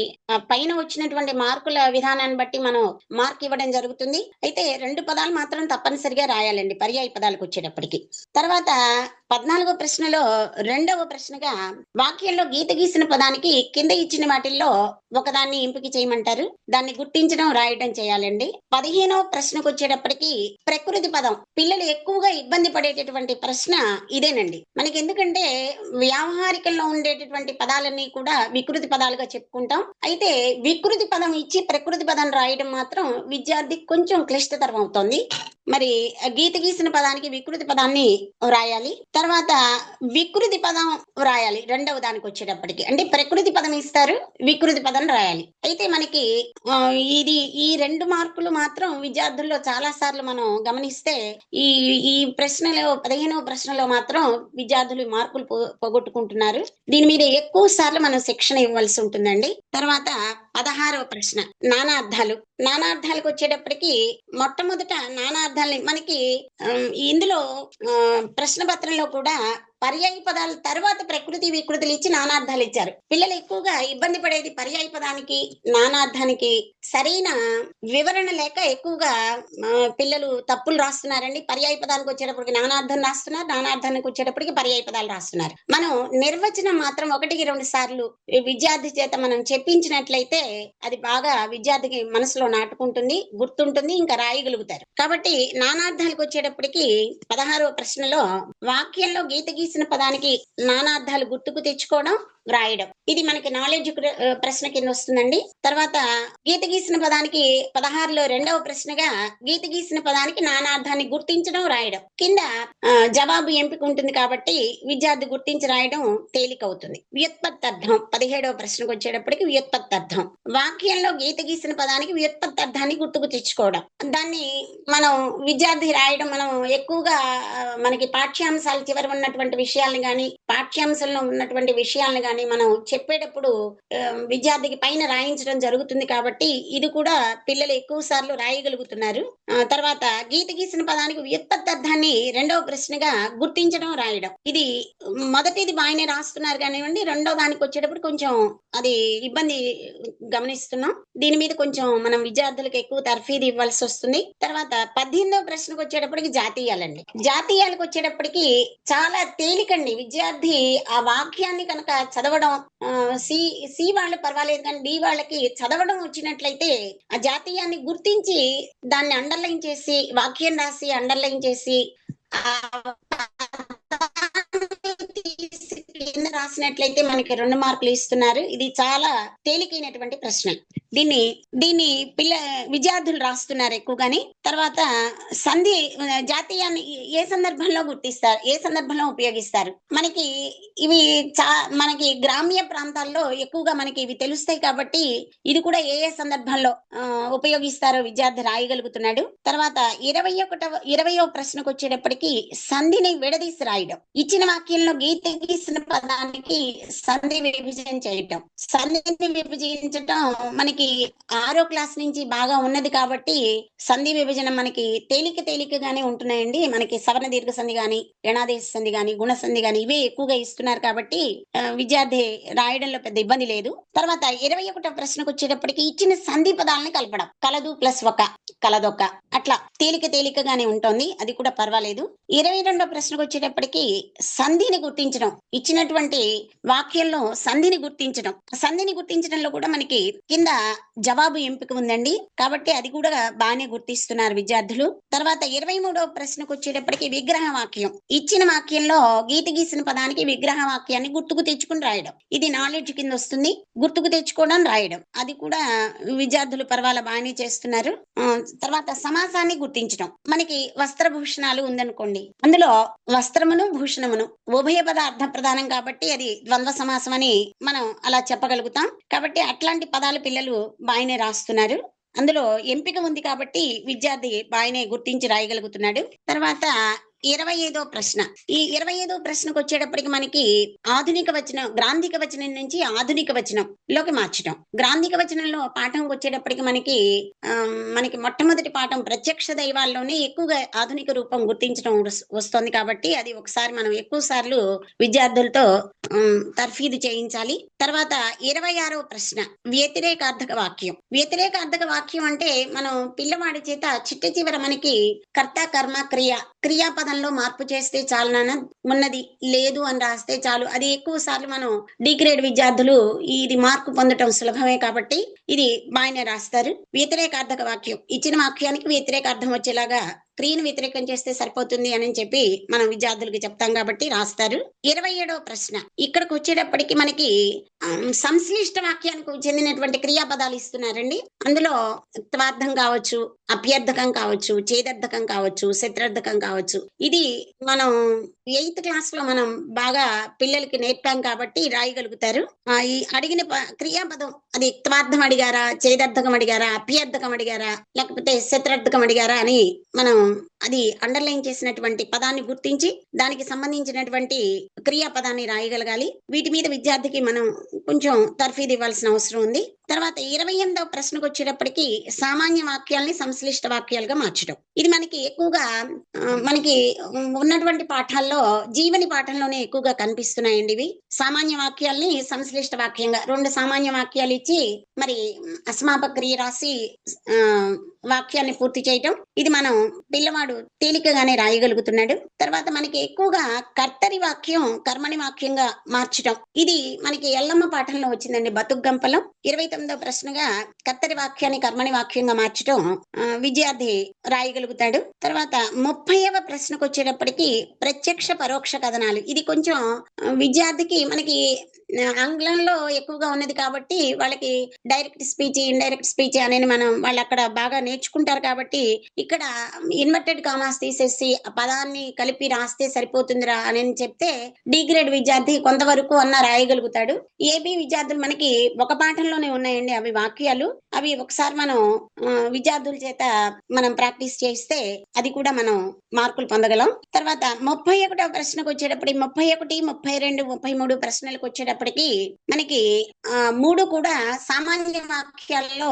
పైన వచ్చినటువంటి మార్కుల విధానాన్ని బట్టి మనం మార్క్ ఇవ్వడం జరుగుతుంది. అయితే 2 పదాలు మాత్రం తప్పనిసరిగా రాయాలండి పర్యాయ పదాలకు వచ్చేటప్పటికి. తర్వాత 14వ ప్రశ్నలో 2వ ప్రశ్నగా వాక్యంలో గీత గీసిన పదానికి కింద ఇచ్చిన వాటిల్లో ఒకదాన్ని ఎంపిక చేయమంటారు. దాన్ని గుర్తించడం, రాయడం చేయాలండి. 15వ ప్రశ్నకు వచ్చేటప్పటికి ప్రకృతి పదం. పిల్లలు ఎక్కువగా ఇబ్బంది పడేటటువంటి ప్రశ్న ఇదేనండి. మనకి ఎందుకంటే వ్యావహారికంలో ఉండేటటువంటి పదాలన్నీ కూడా వికృతి పదాలుగా చెప్పుకుంటాం. అయితే వికృతి పదం ఇచ్చి ప్రకృతి పదం రాయడం మాత్రం విద్యార్థి కొంచెం క్లిష్టతరం అవుతుంది. మరి గీత గీసిన పదానికి వికృతి పదాన్ని వ్రాయాలి. తర్వాత వికృతి పదం వ్రాయాలి రెండవ దానికి వచ్చేటప్పటికి. అంటే ప్రకృతి పదం ఇస్తారు, వికృతి పదం రాయాలి. అయితే మనకి ఇది ఈ 2 మార్కులు మాత్రం విద్యార్థుల్లో చాలా సార్లు మనం గమనిస్తే ఈ ఈ ప్రశ్నలో 15వ ప్రశ్నలో మాత్రం విద్యార్థులు మార్కులు పోగొట్టుకుంటున్నారు. దీని మీద ఎక్కువ సార్లు మనం శిక్షణ ఇవ్వాల్సి ఉంటుందండి. తర్వాత 16వ ప్రశ్న నానార్థాలు. నానార్థాలకు వచ్చేటప్పటికి మొట్టమొదట నానార్థాలని మనకి ఇందులో ప్రశ్న పత్రంలో కూడా పర్యాయ పదాల తర్వాత ప్రకృతి వికృతులు ఇచ్చి నానార్థాలు ఇచ్చారు. పిల్లలు ఎక్కువగా ఇబ్బంది పడేది పర్యాయ పదానికి నానార్థానికి సరైన వివరణ లేక ఎక్కువగా పిల్లలు తప్పులు రాస్తున్నారండి. పర్యాయ పదానికి వచ్చేటప్పటికి నానార్థం రాస్తున్నారు, నానార్థానికి వచ్చేటప్పటికి పర్యాయ పదాలు రాస్తున్నారు. మనం నిర్వచనం మాత్రం 1-2 సార్లు విద్యార్థి చేత మనం చెప్పించినట్లయితే అది బాగా విద్యార్థికి మనసులో నాటుకుంటుంది, గుర్తుంటుంది, ఇంకా రాయగలుగుతారు. కాబట్టి నానార్థాలకు వచ్చేటప్పటికి 16వ ప్రశ్నలో వాక్యంలో గీత గీసిన పదానికి నానార్థాలు గుర్తుకు తెచ్చుకోవడం, వ్రాయడం. ఇది మనకి నాలెడ్జ్ ప్రశ్న కింద వస్తుందండి. తర్వాత గీత గీసిన పదానికి 16లో 2వ ప్రశ్నగా గీత గీసిన పదానికి నానార్థాన్ని గుర్తించడం, రాయడం. కింద జవాబు ఎంపిక ఉంటుంది కాబట్టి విద్యార్థి గుర్తించి రాయడం తేలికవుతుంది. వ్యుత్పత్తర్థం 17వ ప్రశ్నకు వచ్చేటప్పటికి వ్యుత్పత్తర్థం. వాక్యంలో గీత గీసిన పదానికి వ్యుత్పత్తర్థాన్ని గుర్తుకు తెచ్చుకోవడం. దాన్ని మనం విద్యార్థి రాయడం మనం ఎక్కువగా మనకి పాఠ్యాంశాల చివరి ఉన్నటువంటి విషయాలను గాని పాఠ్యాంశంలో ఉన్నటువంటి విషయాలను గాని మనం చెప్పేటప్పుడు విద్యార్థికి పైన రాయించడం జరుగుతుంది కాబట్టి ఇది కూడా పిల్లలు ఎక్కువ సార్లు రాయగలుగుతున్నారు. తర్వాత గీత గీసిన పదానికి వ్యుత్పత్తర్థాన్ని 2వ ప్రశ్నగా గుర్తించడం, రాయడం. ఇది మొదటిది బాగానే రాస్తున్నారు కానివ్వండి, 2వ దానికి వచ్చేటప్పుడు కొంచెం అది ఇబ్బంది గమనిస్తున్నాం. దీని మీద కొంచెం మనం విద్యార్థులకు ఎక్కువ తర్ఫీదు ఇవ్వాల్సి వస్తుంది. తర్వాత 18వ ప్రశ్నకు వచ్చేటప్పటికి జాతీయాలండి. జాతీయాలకు వచ్చేటప్పటికి చాలా తేలికండి. విద్యార్థి ఆ వాక్యాన్ని కనుక చదవడం, సి వాళ్ళు పర్వాలేదు కానీ డి వాళ్ళకి చదవడం వచ్చినట్లయితే ఆ జాతీయాన్ని గుర్తించి దాన్ని అండర్లైన్ చేసి వాక్యం రాసి అండర్లైన్ చేసి కింద రాసినట్లయితే మనకి 2 మార్కులు ఇస్తున్నారు. ఇది చాలా తేలికైనటువంటి ప్రశ్న. దీన్ని విద్యార్థులు రాస్తున్నారు ఎక్కువగాని. తర్వాత సంధి జాతీయాన్ని ఏ సందర్భంలో గుర్తిస్తారు, ఏ సందర్భంలో ఉపయోగిస్తారు? మనకి ఇవి మనకి గ్రామ్య ప్రాంతాల్లో ఎక్కువగా మనకి ఇవి తెలుస్తాయి కాబట్టి ఇది కూడా ఏ సందర్భంలో ఉపయోగిస్తారో విద్యార్థి రాయగలుగుతున్నాడు. తర్వాత 20వ ప్రశ్నకు వచ్చేటప్పటికి సంధిని విడదీసి రాయడం. ఇచ్చిన వాక్యంలో గీత గీసిన పదానికి సంధి విభజన చేయటం. సంధిని విభజించటం మనకి 6వ క్లాస్ నుంచి బాగా ఉన్నది కాబట్టి సంధి విభజన మనకి తేలికగానే ఉంటున్నాయండి. మనకి సవర్ణ దీర్ఘ సంధి గాని, యణాదేశ సంధి గాని, గుణ సంధి గాని ఇవే ఎక్కువగా ఇస్తున్నారు కాబట్టి విద్యార్థి రాయడంలో పెద్ద ఇబ్బంది లేదు. తర్వాత 21వ ప్రశ్నకు వచ్చేటప్పటికి ఇచ్చిన సంధి పదాలని కలపడం. కలదు ప్లస్ ఒక, కలదొక్క, అట్లా తేలికగానే ఉంటుంది. అది కూడా పర్వాలేదు. 22వ ప్రశ్నకు వచ్చేటప్పటికి సంధిని గుర్తించడం. ఇచ్చినటువంటి వాక్యంలో సంధిని గుర్తించడం. సంధిని గుర్తించడంలో కూడా మనకి కింద జవాబు ఎంపిక ఉందండి కాబట్టి అది కూడా బాగానే గుర్తిస్తున్నారు విద్యార్థులు. తర్వాత 23వ ప్రశ్నకు వచ్చేటప్పటికి విగ్రహ వాక్యం. ఇచ్చిన వాక్యంలో గీత గీసిన పదానికి విగ్రహ వాక్యాన్ని గుర్తుకు తెచ్చుకుని రాయడం. ఇది నాలెడ్జ్ కింద వస్తుంది. గుర్తుకు తెచ్చుకోవడం, రాయడం అది కూడా విద్యార్థులు పర్వాలా బాగానే చేస్తున్నారు. తర్వాత సమాసాన్ని గుర్తించడం. మనకి వస్త్రభూషణాలు ఉందనుకోండి, అందులో వస్త్రమును భూషణమును ఉభయ పద అర్థ ప్రధానం కాబట్టి అది ద్వంద్వ సమాసం అని మనం అలా చెప్పగలుగుతాం. కాబట్టి అట్లాంటి పదాలు పిల్లలు బాగానే రాస్తున్నారు. అందులో ఎంపిక ఉంది కాబట్టి విద్యార్థి బాగానే గుర్తించి రాయగలుగుతున్నాడు. తర్వాత 25వ ప్రశ్న. ఈ 25వ ప్రశ్నకు వచ్చేటప్పటికి మనకి ఆధునిక వచనం, గ్రాంధిక వచనం నుంచి ఆధునిక వచనంలోకి మార్చడం. గ్రాంధిక వచనంలో పాఠంకి వచ్చేటప్పటికి మనకి మొట్టమొదటి పాఠం ప్రత్యక్ష దైవాల్లోనే ఎక్కువగా ఆధునిక రూపం గుర్తించడం వస్తుంది కాబట్టి అది ఒకసారి మనం ఎక్కువ సార్లు విద్యార్థులతో తర్ఫీదు చేయించాలి. తర్వాత 26వ ప్రశ్న వ్యతిరేకార్థక వాక్యం. వ్యతిరేకార్థక వాక్యం అంటే మనం పిల్లవాడి చేత చిట్ట చివర మనకి కర్త కర్మ క్రియాపదంలో మార్పు చేస్తే చాలన ఉన్నది లేదు అని రాస్తే చాలు. అది ఎక్కువ సార్లు మనం డి గ్రేడ్ విద్యార్థులు ఇది మార్కు పొందటం సులభమే కాబట్టి ఇది బాగానే రాస్తారు. వ్యతిరేకార్థక వాక్యం. ఇచ్చిన వాక్యానికి వ్యతిరేకార్థం వచ్చేలాగా క్రియను వ్యతిరేకం చేస్తే సరిపోతుంది అని చెప్పి మనం విద్యార్థులకి చెప్తాం కాబట్టి రాస్తారు. 27వ ప్రశ్న ఇక్కడికి వచ్చేటప్పటికి మనకి సంశ్లిష్ట వాక్యానికి చెందినటువంటి క్రియాపదాలు ఇస్తున్నారండి. అందులో త్వార్థం కావచ్చు, అప్యర్థకం కావచ్చు, చేదర్థకం కావచ్చు, శత్రర్థకం కావచ్చు. ఇది మనం 8th క్లాస్ లో మనం బాగా పిల్లలకి నేర్పాం కాబట్టి రాయగలుగుతారు. ఈ అడిగిన క్రియాపదం అది త్వార్థం అడిగారా, చేదర్థకం అడిగారా, అప్యర్థకం అడిగారా, లేకపోతే శత్రర్థకం అడిగారా అని మనం అది అండర్లైన్ చేసినటువంటి పదాన్ని గుర్తించి దానికి సంబంధించినటువంటి క్రియాపదాన్ని రాయగలగాలి. వీటి మీద విద్యార్థికి మనం కొంచెం తర్ఫీదు ఇవ్వాల్సిన అవసరం ఉంది. తర్వాత 28వ ప్రశ్నకు వచ్చేటప్పటికి సామాన్య వాక్యాల్ని సంశ్లిష్ట వాక్యాలుగా మార్చడం. ఇది మనకి ఎక్కువగా మనకి ఉన్నటువంటి పాఠాల్లో జీవని పాఠంలోనే ఎక్కువగా కనిపిస్తున్నాయండి. ఇవి సామాన్య వాక్యాల్ని సంశ్లిష్ట వాక్యంగా 2 సామాన్య వాక్యాలు ఇచ్చి మరి అసమాపక క్రియ రాసి వాక్యాన్ని పూర్తి చేయటం. ఇది మనం పిల్లవాడు తేలికగానే రాయగలుగుతున్నాడు. తర్వాత మనకి ఎక్కువగా కర్తరి వాక్యం కర్మణి వాక్యంగా మార్చడం. ఇది మనకి ఎల్లమ్మ పాఠంలో వచ్చిందండి, బతుగ్గంపలం. 29వ ప్రశ్నగా కర్తరి వాక్యాన్ని కర్మణి వాక్యంగా మార్చడం విద్యార్థి రాయగలుగుతాడు. తర్వాత 30వ ప్రశ్నకు వచ్చేటప్పటికి ప్రత్యక్ష పరోక్ష కథనాలు. ఇది కొంచెం విద్యార్థికి మనకి ఆంగ్లంలో ఎక్కువగా ఉన్నది కాబట్టి వాళ్ళకి డైరెక్ట్ స్పీచ్, ఇండైరెక్ట్ స్పీచ్ అనేది మనం వాళ్ళు అక్కడ బాగా నేర్చుకుంటారు కాబట్టి ఇక్కడ ఇన్వర్టెడ్ కామాస్ తీసేసి ఆ పదాన్ని కలిపి రాస్తే సరిపోతుందిరా అని చెప్తే డి గ్రేడ్ విద్యార్థి కొంతవరకు అన్న రాయగలుగుతాడు. ఏబి విద్యార్థులు మనకి ఒక పాఠంలోనే ఉన్నాయండి అవి వాక్యాలు. అవి ఒకసారి మనం విద్యార్థుల చేత మనం ప్రాక్టీస్ చేస్తే అది కూడా మనం మార్కులు పొందగలం. తర్వాత 31వ ప్రశ్నకు వచ్చేటప్పటికి 31, 32, 33 ప్రశ్నలకు వచ్చేటప్పటికి మనకి 3 కూడా సామాన్య వాక్యాల్లో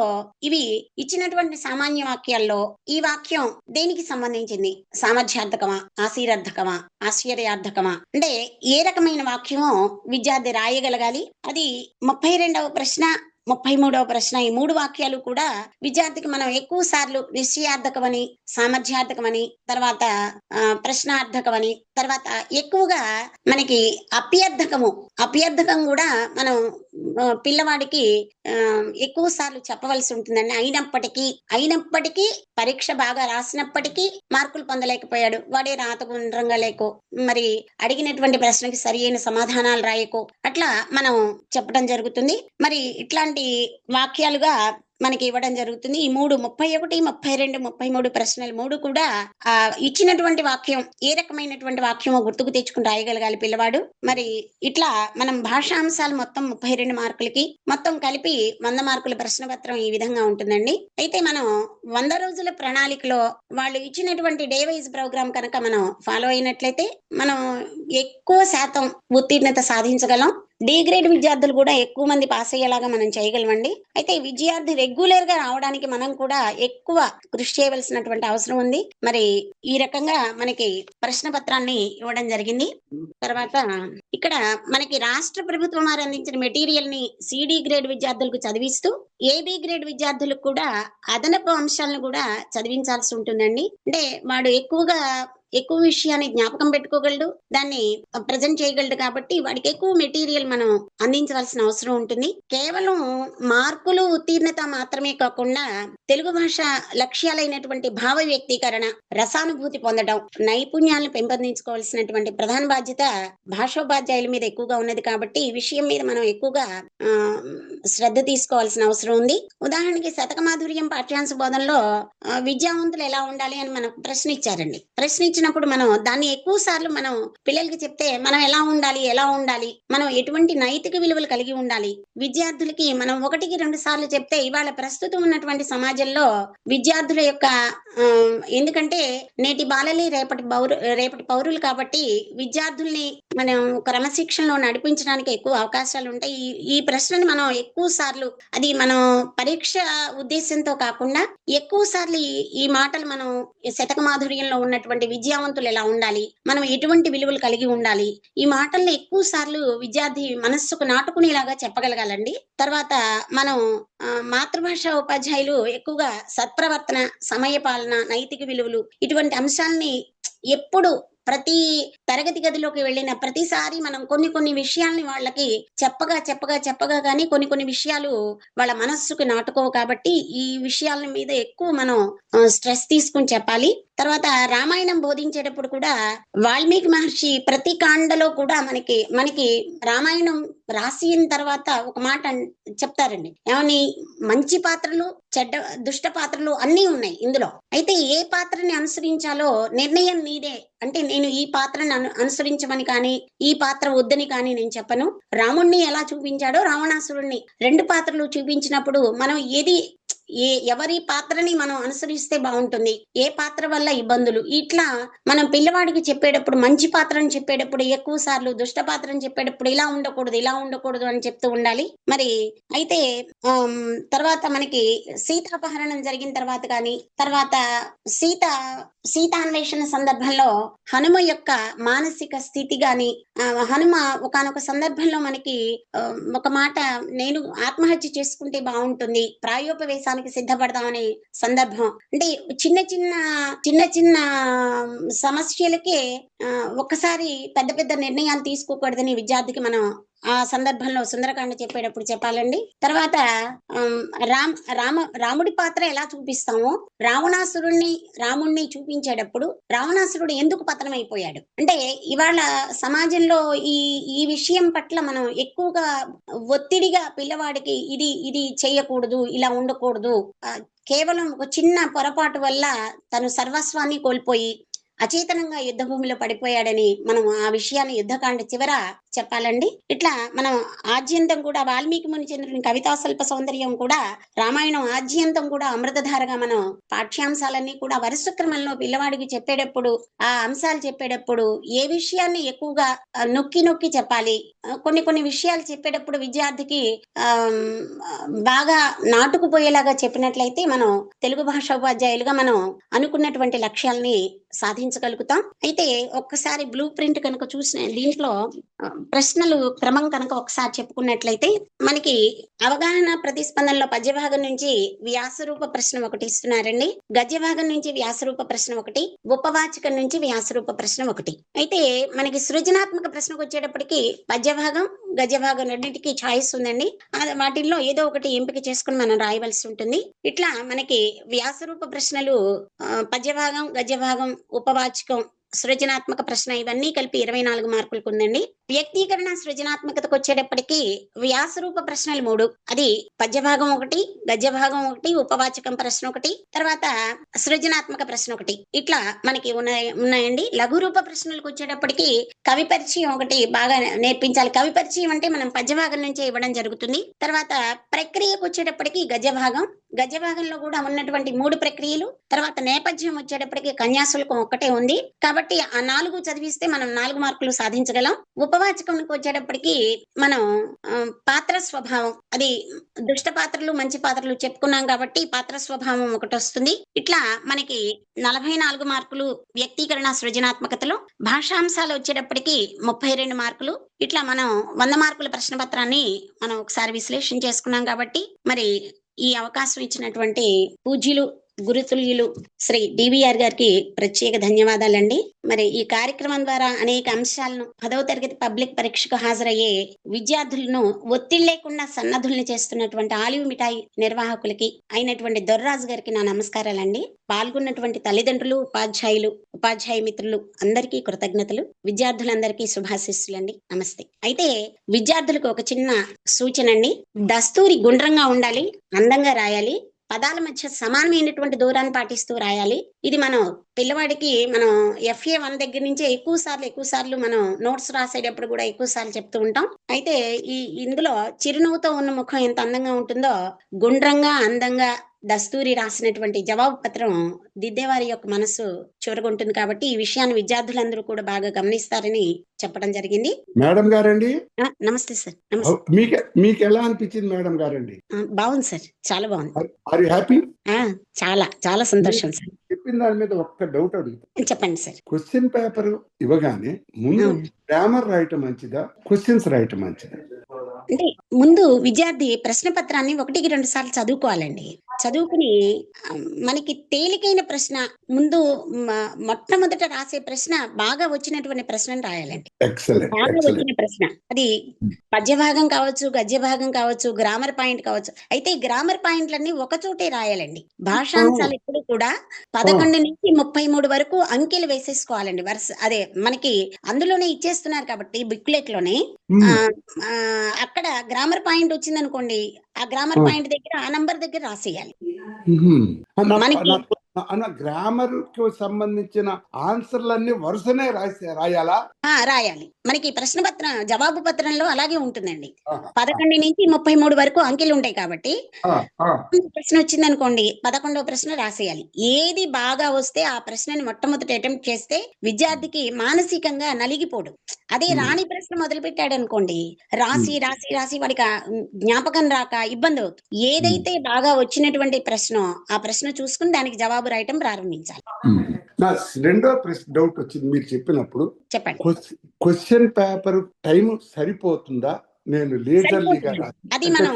ఇవి ఇచ్చినటువంటి సామాన్య వాక్యాల్లో ఈ వాక్యం దేనికి సంబంధించింది? సామర్థ్యార్థకమా, ఆశీర్వార్థకమా, ఆశ్చర్యార్థకమా, అంటే ఏ రకమైన వాక్యమో విద్యార్థి రాయగలగాలి. అది 32వ ప్రశ్న, 33వ ప్రశ్న ఈ 3 వాక్యాలు కూడా విద్యార్థికి మనం ఎక్కువ సార్లు నిశ్చయార్థకమని, సామర్థ్యార్థకమని, తర్వాత ప్రశ్నార్థకమని, తర్వాత ఎక్కువగా మనకి అప్యర్థకం కూడా మనం పిల్లవాడికి ఎక్కువ సార్లు చెప్పవలసి ఉంటుందండి. అయినప్పటికీ పరీక్ష బాగా రాసినప్పటికీ మార్కులు పొందలేకపోయాడు, వాడే రాత గుండ్రంగా లేకో, మరి అడిగినటువంటి ప్రశ్నకి సరి అయిన సమాధానాలు రాయకో, అట్లా మనం చెప్పడం జరుగుతుంది. మరి ఇట్లాంటి వాక్యాలుగా మనకి ఇవ్వడం జరుగుతుంది. ఈ 3 31, 32, 33 ప్రశ్నలు 3 కూడా ఇచ్చినటువంటి వాక్యం ఏ రకమైనటువంటి వాక్యమో గుర్తుకు తెచ్చుకుని రాయగలగాలి పిల్లవాడు. మరి ఇట్లా మనం భాషాంశాలు మొత్తం 32 మార్కులకి మొత్తం కలిపి 100 మార్కుల ప్రశ్న పత్రం ఈ విధంగా ఉంటుందండి. అయితే మనం 100 రోజుల ప్రణాళికలో వాళ్ళు ఇచ్చినటువంటి డే వైజ్ ప్రోగ్రామ్ కనుక మనం ఫాలో అయినట్లయితే మనం ఎక్కువ శాతం ఉత్తీర్ణత సాధించగలం. డి గ్రేడ్ విద్యార్థులు కూడా ఎక్కువ మంది పాస్ అయ్యేలాగా మనం చేయగలమండి. అయితే విద్యార్థి రెగ్యులర్ గా రావడానికి మనం కూడా ఎక్కువ కృషి చేయవలసినటువంటి అవసరం ఉంది. మరి ఈ రకంగా మనకి ప్రశ్న పత్రాన్ని ఇవ్వడం జరిగింది. తర్వాత ఇక్కడ మనకి రాష్ట్ర ప్రభుత్వం వారు అందించిన మెటీరియల్ ని సిడి గ్రేడ్ విద్యార్థులకు చదివిస్తూ ఏబి గ్రేడ్ విద్యార్థులకు కూడా అదనపు అంశాలను కూడా చదివించాల్సి ఉంటుందండి. అంటే వాడు ఎక్కువ విషయాన్ని జ్ఞాపకం పెట్టుకోగలడు, దాన్ని ప్రజెంట్ చేయగలడు కాబట్టి వాడికి ఎక్కువ మెటీరియల్ మనం అందించవలసిన అవసరం ఉంటుంది. కేవలం మార్కులు ఉత్తీర్ణత మాత్రమే కాకుండా తెలుగు భాష లక్ష్యాలైనటువంటి భావ వ్యక్తీకరణ, రసానుభూతి పొందడం, నైపుణ్యాలను పెంపొందించుకోవాల్సినటువంటి ప్రధాన బాధ్యత భాషోపాధ్యాయుల మీద ఎక్కువగా ఉన్నది కాబట్టి ఈ విషయం మీద మనం ఎక్కువగా శ్రద్ధ తీసుకోవాల్సిన అవసరం ఉంది. ఉదాహరణకి శతకమాధుర్యం పాఠ్యాంశ బోధనలో విద్యావంతులు ఎలా ఉండాలి అని మనకు ప్రశ్న ఇచ్చారండి. ప్రశ్న ఇచ్చినప్పుడు మనం దాన్ని ఎక్కువ సార్లు మనం పిల్లలకి చెప్తే మనం ఎలా ఉండాలి, మనం ఎటువంటి నైతిక విలువలు కలిగి ఉండాలి, విద్యార్థులకి మనం 1-2 సార్లు చెప్తే ఇవాళ ప్రస్తుతం ఉన్నటువంటి సమాజంలో విద్యార్థుల యొక్క ఎందుకంటే నేటి బాలలే రేపటి పౌరులు కాబట్టి విద్యార్థుల్ని మనం క్రమశిక్షణలో నడిపించడానికి ఎక్కువ అవకాశాలు ఉంటాయి. ఈ ప్రశ్నని మనం ఎక్కువ సార్లు అది మనం పరీక్ష ఉద్దేశంతో కాకుండా ఎక్కువ సార్లు ఈ మాటలు మనం శతకమాధుర్యంలో ఉన్నటువంటి విద్యావంతులు ఎలా ఉండాలి, మనం ఎటువంటి విలువలు కలిగి ఉండాలి, ఈ మాటల్ని ఎక్కువ సార్లు విద్యార్థి మనస్సుకు నాటుకునేలాగా చెప్పగలగాలండి. తర్వాత మనం మాతృభాష ఉపాధ్యాయులు ఎక్కువగా సత్ప్రవర్తన, సమయపాలన, నైతిక విలువలు ఇటువంటి అంశాలని ఎప్పుడు ప్రతి తరగతి గదిలోకి వెళ్ళిన ప్రతిసారి మనం కొన్ని విషయాల్ని వాళ్ళకి చెప్పగా కానీ కొన్ని విషయాలు వాళ్ళ మనస్సుకు నాటుకోవు కాబట్టి ఈ విషయాల మీద ఎక్కువ మనం స్ట్రెస్ తీసుకుని చెప్పాలి. తర్వాత రామాయణం బోధించేటప్పుడు కూడా వాల్మీకి మహర్షి ప్రతి కాండలో కూడా మనకి రామాయణం రాసిన తర్వాత ఒక మాట చెప్తారండి. ఏమని? మంచి పాత్రలు, చెడ్డ దుష్ట పాత్రలు అన్నీ ఉన్నాయి ఇందులో. అయితే ఏ పాత్రని అనుసరించాలో నిర్ణయం నీదే. అంటే నేను ఈ పాత్రను అనుసరించమని కానీ, ఈ పాత్ర వద్దని కానీ నేను చెప్పను. రాముణ్ణి ఎలా చూపించాడో రావణాసురుణ్ణి 2 పాత్రలు చూపించినప్పుడు మనం ఎవరి పాత్రని మనం అనుసరిస్తే బాగుంటుంది, ఏ పాత్ర వల్ల ఇబ్బందులు, ఇట్లా మనం పిల్లవాడికి చెప్పేటప్పుడు మంచి పాత్రని చెప్పేటప్పుడు ఎక్కువ సార్లు, దుష్ట పాత్రని చెప్పేటప్పుడు ఇలా ఉండకూడదు అని చెప్తూ ఉండాలి. మరి అయితే తర్వాత మనకి సీతాపహరణం జరిగిన తర్వాత కానీ, తర్వాత సీతాన్వేషణ సందర్భంలో హనుమ యొక్క మానసిక స్థితి గాని, హనుమ ఒకానొక సందర్భంలో మనకి ఒక మాట, నేను ఆత్మహత్య చేసుకుంటే బాగుంటుంది, ప్రాయోపవేశానికి సిద్ధపడదామనే సందర్భం. అంటే చిన్న చిన్న సమస్యలకే ఒక్కసారి పెద్ద పెద్ద నిర్ణయాలు తీసుకోకూడదని విద్యార్థికి మనం ఆ సందర్భంలో సుందరకాండ చెప్పేటప్పుడు చెప్పాలండి. తర్వాత రాముడి పాత్ర ఎలా చూపిస్తామో, రాముణ్ణి చూపించేటప్పుడు రావణాసురుడు ఎందుకు పతనం అయిపోయాడు అంటే, ఇవాళ సమాజంలో ఈ విషయం పట్ల మనం ఎక్కువగా ఒత్తిడిగా పిల్లవాడికి ఇది చేయకూడదు, ఇలా ఉండకూడదు, కేవలం ఒక చిన్న పొరపాటు వల్ల తను సర్వస్వాన్ని కోల్పోయి అచేతనంగా యుద్ధ భూమిలో పడిపోయాడని మనం ఆ విషయాన్ని యుద్ధకాండ చివర చెప్పాలండి. ఇట్లా మనం ఆద్యంతం కూడా వాల్మీకి మునిచంద్రుని కవితా స్వల్ప సౌందర్యం కూడా, రామాయణం ఆద్యంతం కూడా అమృతధారగా మనం పాఠ్యాంశాలన్నీ కూడా వరుస క్రమంలో పిల్లవాడికి చెప్పేటప్పుడు, ఆ అంశాలు చెప్పేటప్పుడు ఏ విషయాన్ని ఎక్కువగా నొక్కి చెప్పాలి, కొన్ని విషయాలు చెప్పేటప్పుడు విద్యార్థికి బాగా నాటుకుపోయేలాగా చెప్పినట్లయితే మనం తెలుగు భాషా ఉపాధ్యాయులుగా మనం అనుకున్నటువంటి లక్ష్యాలని సాధించగలుగుతాం. అయితే ఒక్కసారి బ్లూ ప్రింట్ కనుక చూసిన దీంట్లో ప్రశ్నలు క్రమం కనుక ఒకసారి చెప్పుకున్నట్లయితే, మనకి అవగాహన ప్రతిస్పందనలో పద్యభాగం నుంచి వ్యాసరూప ప్రశ్న ఒకటి ఇస్తున్నారండి, గద్యభాగం నుంచి వ్యాసరూప ప్రశ్న ఒకటి, ఉపవాచకం నుంచి వ్యాసరూప ప్రశ్న ఒకటి. అయితే మనకి సృజనాత్మక ప్రశ్నకు వచ్చేటప్పటికి పద్యభాగం, గద్యభాగం రెండింటికి ఛాయిస్ ఉందండి. వాటిల్లో ఏదో ఒకటి ఎంపిక చేసుకుని మనం రాయవలసి ఉంటుంది. ఇట్లా మనకి వ్యాసరూప ప్రశ్నలు పద్యభాగం, గద్యభాగం, ఉపవాచకం, సృజనాత్మక ప్రశ్న ఇవన్నీ కలిపి 24 మార్కులకు ఉందండి. వ్యక్తీకరణ సృజనాత్మకతకు వచ్చేటప్పటికి వ్యాసరూప ప్రశ్నలు 3, అది పద్యభాగం 1, గద్యభాగం 1, ఉపవాచకం ప్రశ్న 1, తర్వాత సృజనాత్మక ప్రశ్న 1, ఇట్లా మనకి ఉన్నాయండి. లఘురూప ప్రశ్నలకు వచ్చేటప్పటికి కవి పరిచయం 1 బాగా నేర్పించాలి. కవి పరిచయం అంటే మనం పద్యభాగం నుంచే ఇవ్వడం జరుగుతుంది. తర్వాత ప్రక్రియకు వచ్చేటప్పటికి గద్యభాగంలో కూడా ఉన్నటువంటి 3 ప్రక్రియలు, తర్వాత నేపథ్యం వచ్చేటప్పటికి కన్యాశుల్కం 1 ఉంది కాబట్టి ఆ 4 చదివిస్తే మనం 4 మార్కులు సాధించగలం. ఉపవాచకంకి వచ్చేటప్పటికి మనం పాత్ర స్వభావం, అది దుష్ట పాత్రలు మంచి పాత్రలు చెప్పుకున్నాం కాబట్టి పాత్ర స్వభావం 1 వస్తుంది. ఇట్లా మనకి 44 మార్కులు వ్యక్తీకరణ సృజనాత్మకతలో. భాషాంశాలు వచ్చేటప్పటికి 32 మార్కులు. ఇట్లా మనం 100 మార్కుల ప్రశ్న పత్రాన్ని మనం ఒకసారి విశ్లేషణ చేసుకున్నాం కాబట్టి, మరి ఈ అవకాశం ఇచ్చినటువంటి పూజ్యులు గురుతుల్యులు శ్రీ డివిఆర్ గారికి ప్రత్యేక ధన్యవాదాలండి. మరి ఈ కార్యక్రమం ద్వారా అనేక అంశాలను 10వ తరగతి పబ్లిక్ పరీక్షకు హాజరయ్యే విద్యార్థులను ఒత్తిడి లేకుండా సన్నద్ధుల్ని చేస్తున్నటువంటి ఆలివ్ మిఠాయి నిర్వాహకులకి అయినటువంటి దొర్రాజు గారికి నా నమస్కారాలండి. పాల్గొన్నటువంటి తల్లిదండ్రులు, ఉపాధ్యాయ మిత్రులు అందరికీ కృతజ్ఞతలు. విద్యార్థులందరికీ శుభాశీస్సులండి. నమస్తే. అయితే విద్యార్థులకు ఒక చిన్న సూచన అండి. దస్తూరి గుండ్రంగా ఉండాలి, అందంగా రాయాలి, పదాల మధ్య సమానమైనటువంటి దూరాన్ని పాటిస్తూ రాయాలి. ఇది మనం పిల్లవాడికి మనం FA1 దగ్గర నుంచే ఎక్కువ సార్లు మనం నోట్స్ రాసేటప్పుడు కూడా ఎక్కువ సార్లు చెప్తూ ఉంటాం. అయితే ఇందులో చిరునవ్వుతో ఉన్న ముఖం ఎంత అందంగా ఉంటుందో, గుండ్రంగా అందంగా దస్తూరి రాసినటువంటి జవాబు పత్రం దిద్దేవారి యొక్క మనసు చూరగొంటుంది. కాబట్టి ఈ విషయాన్ని విద్యార్థులందరూ కూడా బాగా గమనిస్తారని చెప్పడం జరిగింది. మేడం గారండి, నమస్తే సార్. నమస్తే. మీకు ఎలా అనిపించింది మేడం గారండి? బాగుంది సార్, చాలా బాగుంది. Are you happy? చాలా చాలా సంతోషం సార్. చెప్పిన దాని మీద ఒక్క డౌట్ అడుగుతాను. చెప్పండి సార్. క్వశ్చన్ పేపర్ ఇవ్వగానే ముందు గ్రామర్ రాయటం మంచిదా, క్వశ్చన్స్ రాయటం మంచిదా? అంటే ముందు విద్యార్థి ప్రశ్న పత్రాన్ని 1కి 2 సార్లు చదువుకోవాలండి. చదువుకుని మనకి తేలికైన ప్రశ్న ముందు మొట్టమొదట రాసే ప్రశ్న బాగా వచ్చినటువంటి ప్రశ్నను రాయాలండి. ఎక్సలెంట్ బాగా ఎక్సలెంట్ వచ్చిన ప్రశ్న అది పద్య భాగం కావచ్చు, గద్య భాగం కావచ్చు, గ్రామర్ పాయింట్ కావచ్చు. అయితే గ్రామర్ పాయింట్లన్నీ ఒక చోటే రాయాలండి. భాషాంశాలు ఎప్పుడు కూడా 11 నుంచి 33 వరకు అంకెలు వేసేసుకోవాలండి. అదే మనకి అందులోనే ఇచ్చేస్తున్నారు కాబట్టి బుక్లెట్ లోనే అక్కడ గ్రామర్ పాయింట్ వచ్చింది అనుకోండి, ఆ గ్రామర్ పాయింట్ దగ్గర ఆ నంబర్ దగ్గర రాసేయాలి. మనకి గ్రామర్ కు సంబంధించిన ఆన్సర్లన్నీ వరుసనే రాయాలా? రాయాలి. మనకి ప్రశ్న పత్రం జవాబు పత్రంలో అలాగే ఉంటుందండి. 11 నుంచి 33 వరకు అంకెలు ఉంటాయి కాబట్టి ప్రశ్న వచ్చింది అనుకోండి, 11వ ప్రశ్న రాసేయాలి. ఏది బాగా వస్తే ఆ ప్రశ్నని మొట్టమొదటి అటెంప్ట్ చేస్తే విద్యార్థికి మానసికంగా నలిగిపోడు. అదే రాని ప్రశ్న మొదలు పెట్టాడు అనుకోండి, రాసి రాసి రాసి వాడికి జ్ఞాపకం రాక ఇబ్బంది అవుతుంది. ఏదైతే బాగా వచ్చినటువంటి ప్రశ్న ఆ ప్రశ్న చూసుకుని దానికి జవాబు రాయటం ప్రారంభించాలి. నా రెండో డౌట్ వచ్చింది మీరు చెప్పినప్పుడు. చెప్పండి. క్వశ్చన్ పేపర్ టైం సరిపోతుందా? నేను అది మనం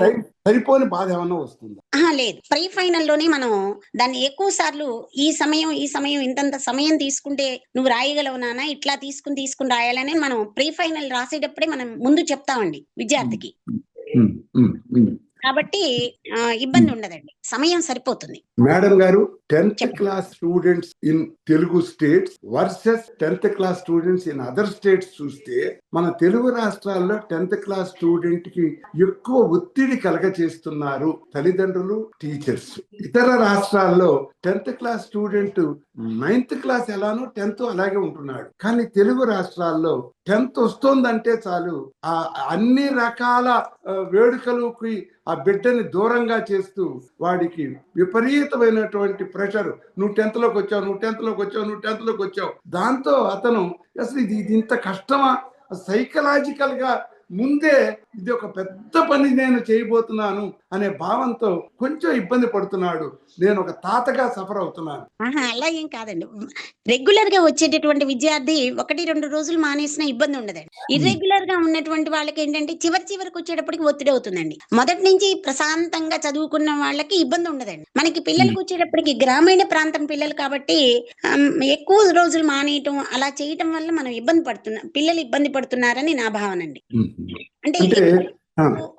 సరిపోని బాధ ఏమన్నా వస్తుందా? లేదు, ప్రీ ఫైనల్ లోనే మనం దాన్ని ఎక్కువ సార్లు ఈ సమయం ఇంతంత సమయం తీసుకుంటే నువ్వు రాయగలవు నాన్న, ఇట్లా తీసుకుని రాయాలని మనం ప్రీ ఫైనల్ రాసేటప్పుడే మనం ముందు చెప్తామండి విద్యార్థికి. కాబట్టి ఇబ్బంది ఉండదండి, సమయం సరిపోతుంది. మేడం గారు, 10th class students in Telugu states versus 10th class students in other states చూస్తే మన తెలుగు రాష్ట్రాల్లో 10th క్లాస్ స్టూడెంట్ కి ఎక్కువ ఒత్తిడి కలగచేస్తున్నారు తల్లిదండ్రులు, టీచర్స్. ఇతర రాష్ట్రాల్లో 10th class student 9th class ఎలానో 10th అలాగే ఉంటున్నాడు. కానీ తెలుగు రాష్ట్రాల్లో 10th వస్తోందంటే చాలు అన్ని రకాల వేడుకలకి ఆ బిడ్డని దూరంగా చేస్తూ వాడికి విపరీతమైనటువంటి ప్రెషర్. నువ్వు 10th లోకి వచ్చావు. దాంతో అతను అసలు ఇది ఇంత కష్టమా, సైకలాజికల్ గా ముందే ఇది ఒక పెద్ద పని నేను చేయబోతున్నాను అనే భావంతో కొంచెం ఇబ్బంది పడుతున్నాడు. నేను ఒక తాతగా సఫర్ అవుతున్నాను. అలా ఏం కాదండి. రెగ్యులర్ గా వచ్చేటటువంటి విద్యార్థి 1-2 రోజులు మానేసిన ఇబ్బంది ఉండదండి. ఇర్రెగ్యులర్ గా ఉన్నటువంటి వాళ్ళకి ఏంటంటే చివరికి వచ్చేటప్పటికి ఒత్తిడి అవుతుందండి. మొదటి నుంచి ప్రశాంతంగా చదువుకున్న వాళ్ళకి ఇబ్బంది ఉండదండి. మనకి పిల్లలకు వచ్చేటప్పటికి గ్రామీణ ప్రాంతం పిల్లలు కాబట్టి ఎక్కువ రోజులు మానేయటం అలా చేయటం వల్ల మనం పిల్లలు ఇబ్బంది పడుతున్నారని నా భావన అండి. అంటే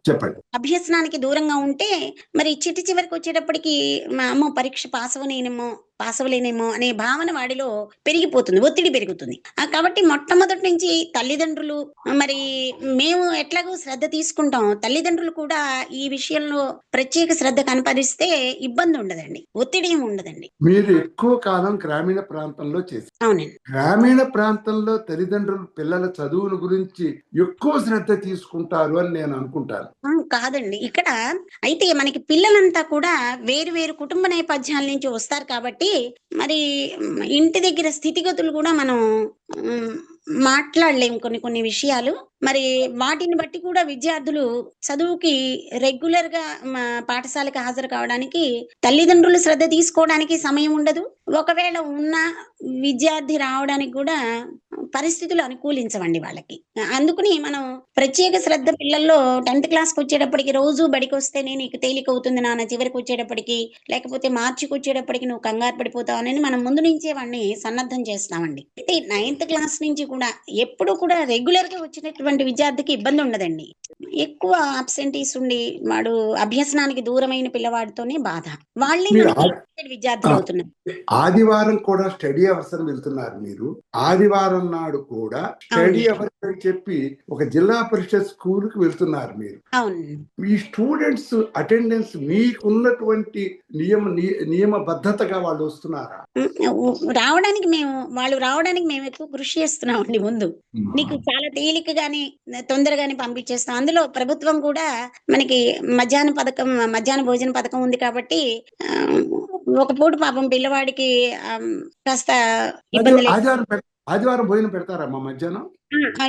చెప్పండి. అభ్యసనానికి దూరంగా ఉంటే మరి చివరికి వచ్చేటప్పటికి అమ్మో పరీక్ష పాస్ అవ్వలేనేమో అనే భావన వాడిలో పెరిగిపోతుంది, ఒత్తిడి పెరుగుతుంది. కాబట్టి మొట్టమొదటి నుంచి తల్లిదండ్రులు మరి మేము ఎట్లాగో శ్రద్ధ తీసుకుంటాం, తల్లిదండ్రులు కూడా ఈ విషయంలో ప్రత్యేక శ్రద్ధ కనపరిస్తే ఇబ్బంది ఉండదండి, ఒత్తిడి ఏమి ఉండదండి. మీరు ఎక్కువ కాలం గ్రామీణ ప్రాంతంలో చేశారు. అవునండి. గ్రామీణ ప్రాంతంలో తల్లిదండ్రులు పిల్లల చదువుల గురించి ఎక్కువ శ్రద్ధ తీసుకుంటారు అని నేను అనుకుంటాను. కాదండి, ఇక్కడ అయితే మనకి పిల్లలంతా కూడా వేరు కుటుంబ నేపథ్యాల నుంచి వస్తారు కాబట్టి మరి ఇంటి దగ్గర స్థితిగతులు కూడా మనం మాట్లాడలేము కొన్ని విషయాలు. మరి వాటిని బట్టి కూడా విద్యార్థులు చదువుకి రెగ్యులర్ గా పాఠశాలకు హాజరు కావడానికి తల్లిదండ్రులు శ్రద్ధ తీసుకోవడానికి సమయం ఉండదు. ఒకవేళ ఉన్న విద్యార్థి రావడానికి కూడా పరిస్థితులు అనుకూలించవండి వాళ్ళకి. అందుకని మనం ప్రత్యేక శ్రద్ధ పిల్లల్లో 10th క్లాస్కి వచ్చేటప్పటికి రోజు బడికి వస్తేనే నీకు తేలిక అవుతుంది నాన్న, చివరికి వచ్చేటప్పటికి లేకపోతే మార్చికి వచ్చేటప్పటికి నువ్వు కంగారు పడిపోతావు అని మనం ముందు నుంచే వాడిని సన్నద్ధం చేస్తామండి. అయితే 9th క్లాస్ నుంచి కూడా ఎప్పుడు కూడా రెగ్యులర్ గా వచ్చినటువంటి విద్యార్థికి ఇబ్బంది ఉండదండి. ఎక్కువ అబ్సెంటీస్ ఉండి వాడు అభ్యసనానికి దూరమైన పిల్లవాడితోనే బాధ. వాళ్ళే విద్యార్థులు అవుతున్నారు. ఆదివారం కూడా స్టడీ అవర్స్ అని వెళ్తున్నారు మీరు. ఆదివారం నాడు కూడా స్టడీ అవర్స్ అని చెప్పి ఒక జిల్లా పరిషత్ స్కూల్ కి వెళ్తున్నారు మీరు. ఈ స్టూడెంట్స్ అటెండెన్స్ మీకున్నటువంటి నియమబద్ధతగా వాళ్ళు వస్తున్నారా? వాళ్ళు రావడానికి మేము ఎక్కువ కృషి చేస్తున్నామండి. ముందు నీకు చాలా తేలికగానే తొందరగానే పంపించేస్తాం. అందులో ప్రభుత్వం కూడా మనకి మధ్యాహ్న భోజన పథకం ఉంది కాబట్టి ఒక పూట పాపం పిల్లవాడికి కాస్త ఇబ్బంది. ఆదివారం భోజనం పెడతారమ్మా మధ్యాహ్నం?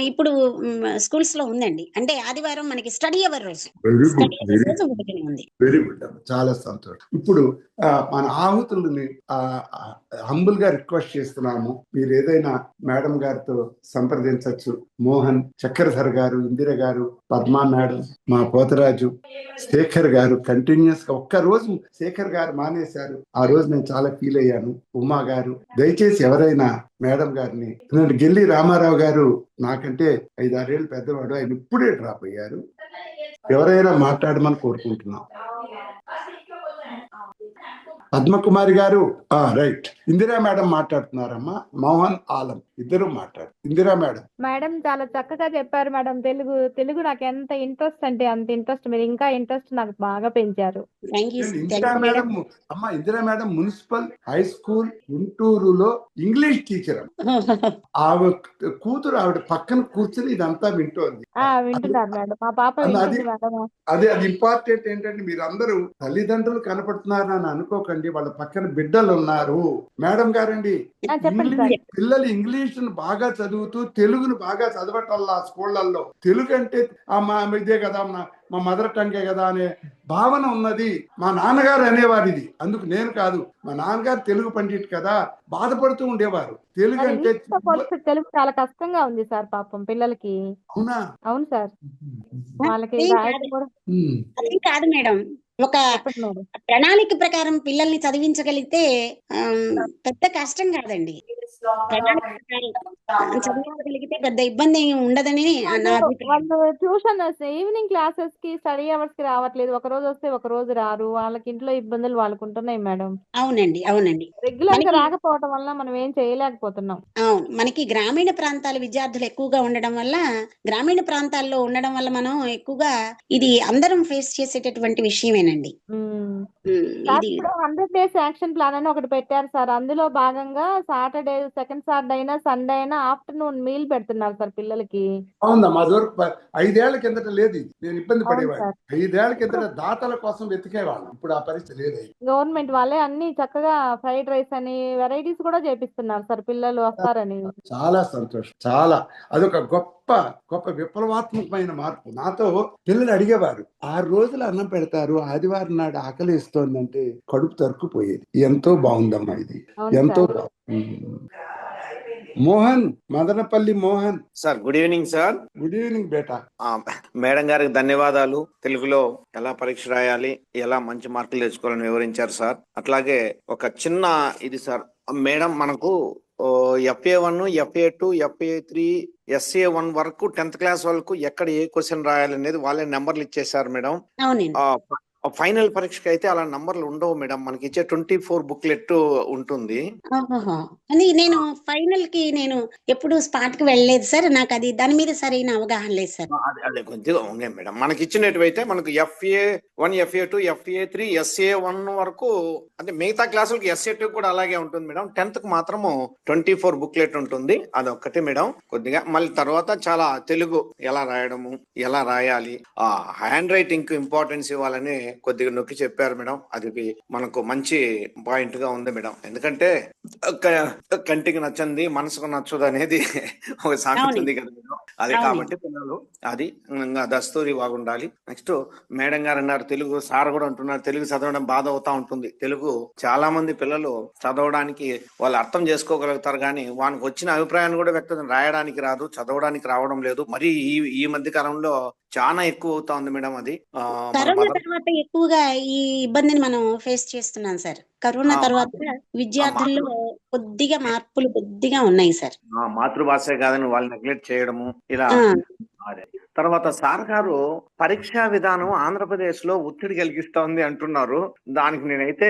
ఇప్పుడు స్కూల్స్ లో ఉందండి. అంటే ఆదివారం మనకి స్టడీ అవర్ రోజు, వెరీ స్టడీ గుడ్, అవర్ రోజు ఒకటి ఉంది. వెరీ గుడ్ అమ్మ, చాలా సంతోషం. ఇప్పుడు మన ఆహుతులని హంబుల్ గా రిక్వెస్ట్ చేస్తున్నాము, మీరు ఏదైనా మేడం గారితో సంప్రదించవచ్చు. మోహన్, చక్రధర్ గారు, ఇందిర గారు, పద్మా మేడం, మా పోతరాజు, శేఖర్ గారు కంటిన్యూస్ గా ఒక్క రోజు శేఖర్ గారు మానేశారు, ఆ రోజు నేను చాలా ఫీల్ అయ్యాను. ఉమా గారు, దయచేసి ఎవరైనా మేడం గారిని, గిల్లి రామారావు గారు నాకంటే 5-6 ఏళ్ళు పెద్దవాడు, ఆయన ఇప్పుడే డ్రాప్ అయ్యారు, ఎవరైనా మాట్లాడమని కోరుకుంటున్నాం. పద్మకుమారి గారు, రైట్. ఇందిరా మేడం మాట్లాడుతున్నారమ్మా, మోహన్, ఆలం ఇద్దరు మాట్లాడు. ఇందిరా మేడం. మేడం చాలా చక్కగా చెప్పారు మేడం. తెలుగు నాకు ఎంత ఇంట్రెస్ట్ అంటే అంత ఇంట్రెస్ట్. మీరు ఇంకా ఇంట్రెస్ట్ నాకు బాగా పెంచారు. ఇందిరా మేడం, అమ్మా Indira madam municipal high school గుంటూరులో ఇంగ్లీష్ టీచర్. ఆవిడ కూతురు ఆవిడ పక్కన కూర్చుని ఇదంతా వింటోంది. వింటున్నారు మేడం, మా పాప వింటుంది మేడం. అది ఇంపార్టెంట్ ఏంటంటే, మీరు అందరూ తల్లిదండ్రులు కనపడుతున్నారని అనుకోకండి, వాళ్ళ పక్కన బిడ్డలు ఉన్నారు. మేడం గారండి, పిల్లలు ఇంగ్లీష్ బాగా చదువుతూ తెలుగును బాగా చదవటల్లా స్కూళ్లలో. తెలుగు అంటే ఇదే కదా, మా మదర్ టంగే కదా అనే భావన ఉన్నది. మా నాన్నగారు అనేవారు ఇది, అందుకు నేను కాదు, మా నాన్నగారు తెలుగు పండిట్ కదా, బాధపడుతూ ఉండేవారు. తెలుగు అంటే తెలుగు చాలా కష్టంగా ఉంది సార్ పాపం పిల్లలకి. అవునా? అవును సార్, వాళ్ళకి అది కాదు మేడం, ఒక ప్రణాళిక ప్రకారం పిల్లల్ని చదివించగలిగితే పెద్ద కష్టం కాదండి. ప్రణాళిక ప్రకారం చదివించగలిగితే పెద్ద ఇబ్బంది ఉండదని నా అభిప్రాయం. వాళ్ళు ట్యూషన్ ఈవినింగ్ క్లాసెస్ కి స్టడీ అవర్స్ కి రావట్లేదు, ఒక రోజు వస్తే ఒక రోజు రారు, వాళ్ళకి ఇంట్లో ఇబ్బందులు వాళ్ళకు ఉంటున్నాయి మేడం. అవునండి, అవునండి. రెగ్యులర్ గా రాకపోవడం వల్ల మనం ఏం చేయలేకపోతున్నాం. అవును, మనకి గ్రామీణ ప్రాంతాల విద్యార్థులు ఎక్కువగా ఉండడం వల్ల, గ్రామీణ ప్రాంతాల్లో ఉండడం వల్ల మనం ఎక్కువగా ఇది అందరం ఫేస్ చేసేటటువంటి విషయమేనండి. ఇది 100 days యాక్షన్ ప్లాన్ అని ఒకటి పెట్టారు సార్. అందులో భాగంగా సాటర్డే, సెకండ్ సాటర్డే అయినా సండే అయినా ఆఫ్టర్నూన్ మీల్ పెడుతున్నారు సార్ పిల్లలకి. అవునా? మా దూరం 5 ఏళ్ల కిందట లేదు ఇది, నేను ఇబ్బంది పడేవాడిని. 5 ఏళ్ల కిందట దాతల కోసం వెతికేవాళ్ళం, ఇప్పుడు ఆ పరిస్థితి లేదు. గవర్నమెంట్ వాళ్ళే అన్ని చక్కగా ఫ్రైడ్ రైస్ అని వెరైటీస్ కూడా చేపిస్తున్నారు సార్, పిల్లలు వస్తారని. చాలా సంతోషం, చాలా. అదొక గొప్ప విప్లవాత్మకమైన మార్పు. నాతో పిల్లలు అడిగేవారు, 6 రోజులు అన్నం పెడతారు, ఆదివారం నాడు ఆకలి ఇస్తోందంటే కడుపు తరుక్కుపోయేది. ఎంతో బాగుందమ్మా ఇది, ఎంతో Mohan, Madanapalle Mohan sir. Good evening sir. Good evening బేటా. మేడం గారికి ధన్యవాదాలు. తెలుగులో ఎలా పరీక్ష రాయాలి, ఎలా మంచి మార్కులు తెచ్చుకోవాలని వివరించారు సార్. అట్లాగే ఒక చిన్న ఇది సార్, మేడం మనకు FA1, FA2, FA3, SA1 వరకు 10th క్లాస్ వరకు ఎక్కడ ఏ క్వశ్చన్ రాయాలి అనేది వాళ్ళే నెంబర్లు ఇచ్చేసారు మేడం. ఫైనల్ పరీక్షకి అయితే అలా నంబర్లు ఉండవు మేడం, మనకి ఇచ్చే 24 బుక్లెట్ ఉంటుంది. నేను ఫైనల్ కి నేను ఎప్పుడు స్పాట్ కి వెళ్ళలేదు సార్, నాకు అది దాని మీద సరైన అవగాహన లేదు సార్. అదే కొద్దిగా ఉన్నాయి మేడం. మనకి ఇచ్చినట్టువైతే మనకు FA1, FA2, FA3, SA1 వరకు, అంటే మిగతా క్లాసులకి SA2 కూడా అలాగే ఉంటుంది మేడం. 10th కు మాత్రము 24 బుక్లెట్ ఉంటుంది, అదొక్కటి మేడం. కొద్దిగా మళ్ళీ తర్వాత చాలా తెలుగు ఎలా రాయడము, ఎలా రాయాలి, హ్యాండ్ రైటింగ్ కు ఇంపార్టెన్స్ ఇవ్వాలని కొద్దిగా నొక్కి చెప్పారు మేడం. అది మనకు మంచి పాయింట్ గా ఉంది మేడం. ఎందుకంటే కంటికి నచ్చంది మనసుకు నచ్చదు అనేది ఒక సామెత ఉంది కదా మేడం. అది కాబట్టి పిల్లలు అది దస్తూరి బాగుండాలి. నెక్స్ట్ మేడం గారు అన్నారు, తెలుగు సార్ కూడా అంటున్నారు, తెలుగు చదవడం బాధ అవుతా ఉంటుంది. తెలుగు చాలా మంది పిల్లలు చదవడానికి వాళ్ళు అర్థం చేసుకోగలుగుతారు, కానీ వానికి వచ్చిన అభిప్రాయాన్ని కూడా వ్యక్తం రాయడానికి రాదు, చదవడానికి రావడం లేదు. మరి ఈ మధ్య కాలంలో చాలా ఎక్కువ అవుతా ఉంది మేడం. అది కరోనా తర్వాత ఎక్కువగా ఈ ఇబ్బందిని మనం ఫేస్ చేస్తున్నాం సార్. కరోనా తర్వాత విద్యార్థుల్లో కొద్దిగా మార్పులు కొద్దిగా ఉన్నాయి సార్. మాతృభాష కాదని వాళ్ళు నెగ్లెక్ట్ చేయడము ఇలా. తర్వాత సార్ గారు పరీక్షా విధానం ఆంధ్రప్రదేశ్ లో ఒత్తిడి కలిగిస్తోంది అంటున్నారు. దానికి నేనైతే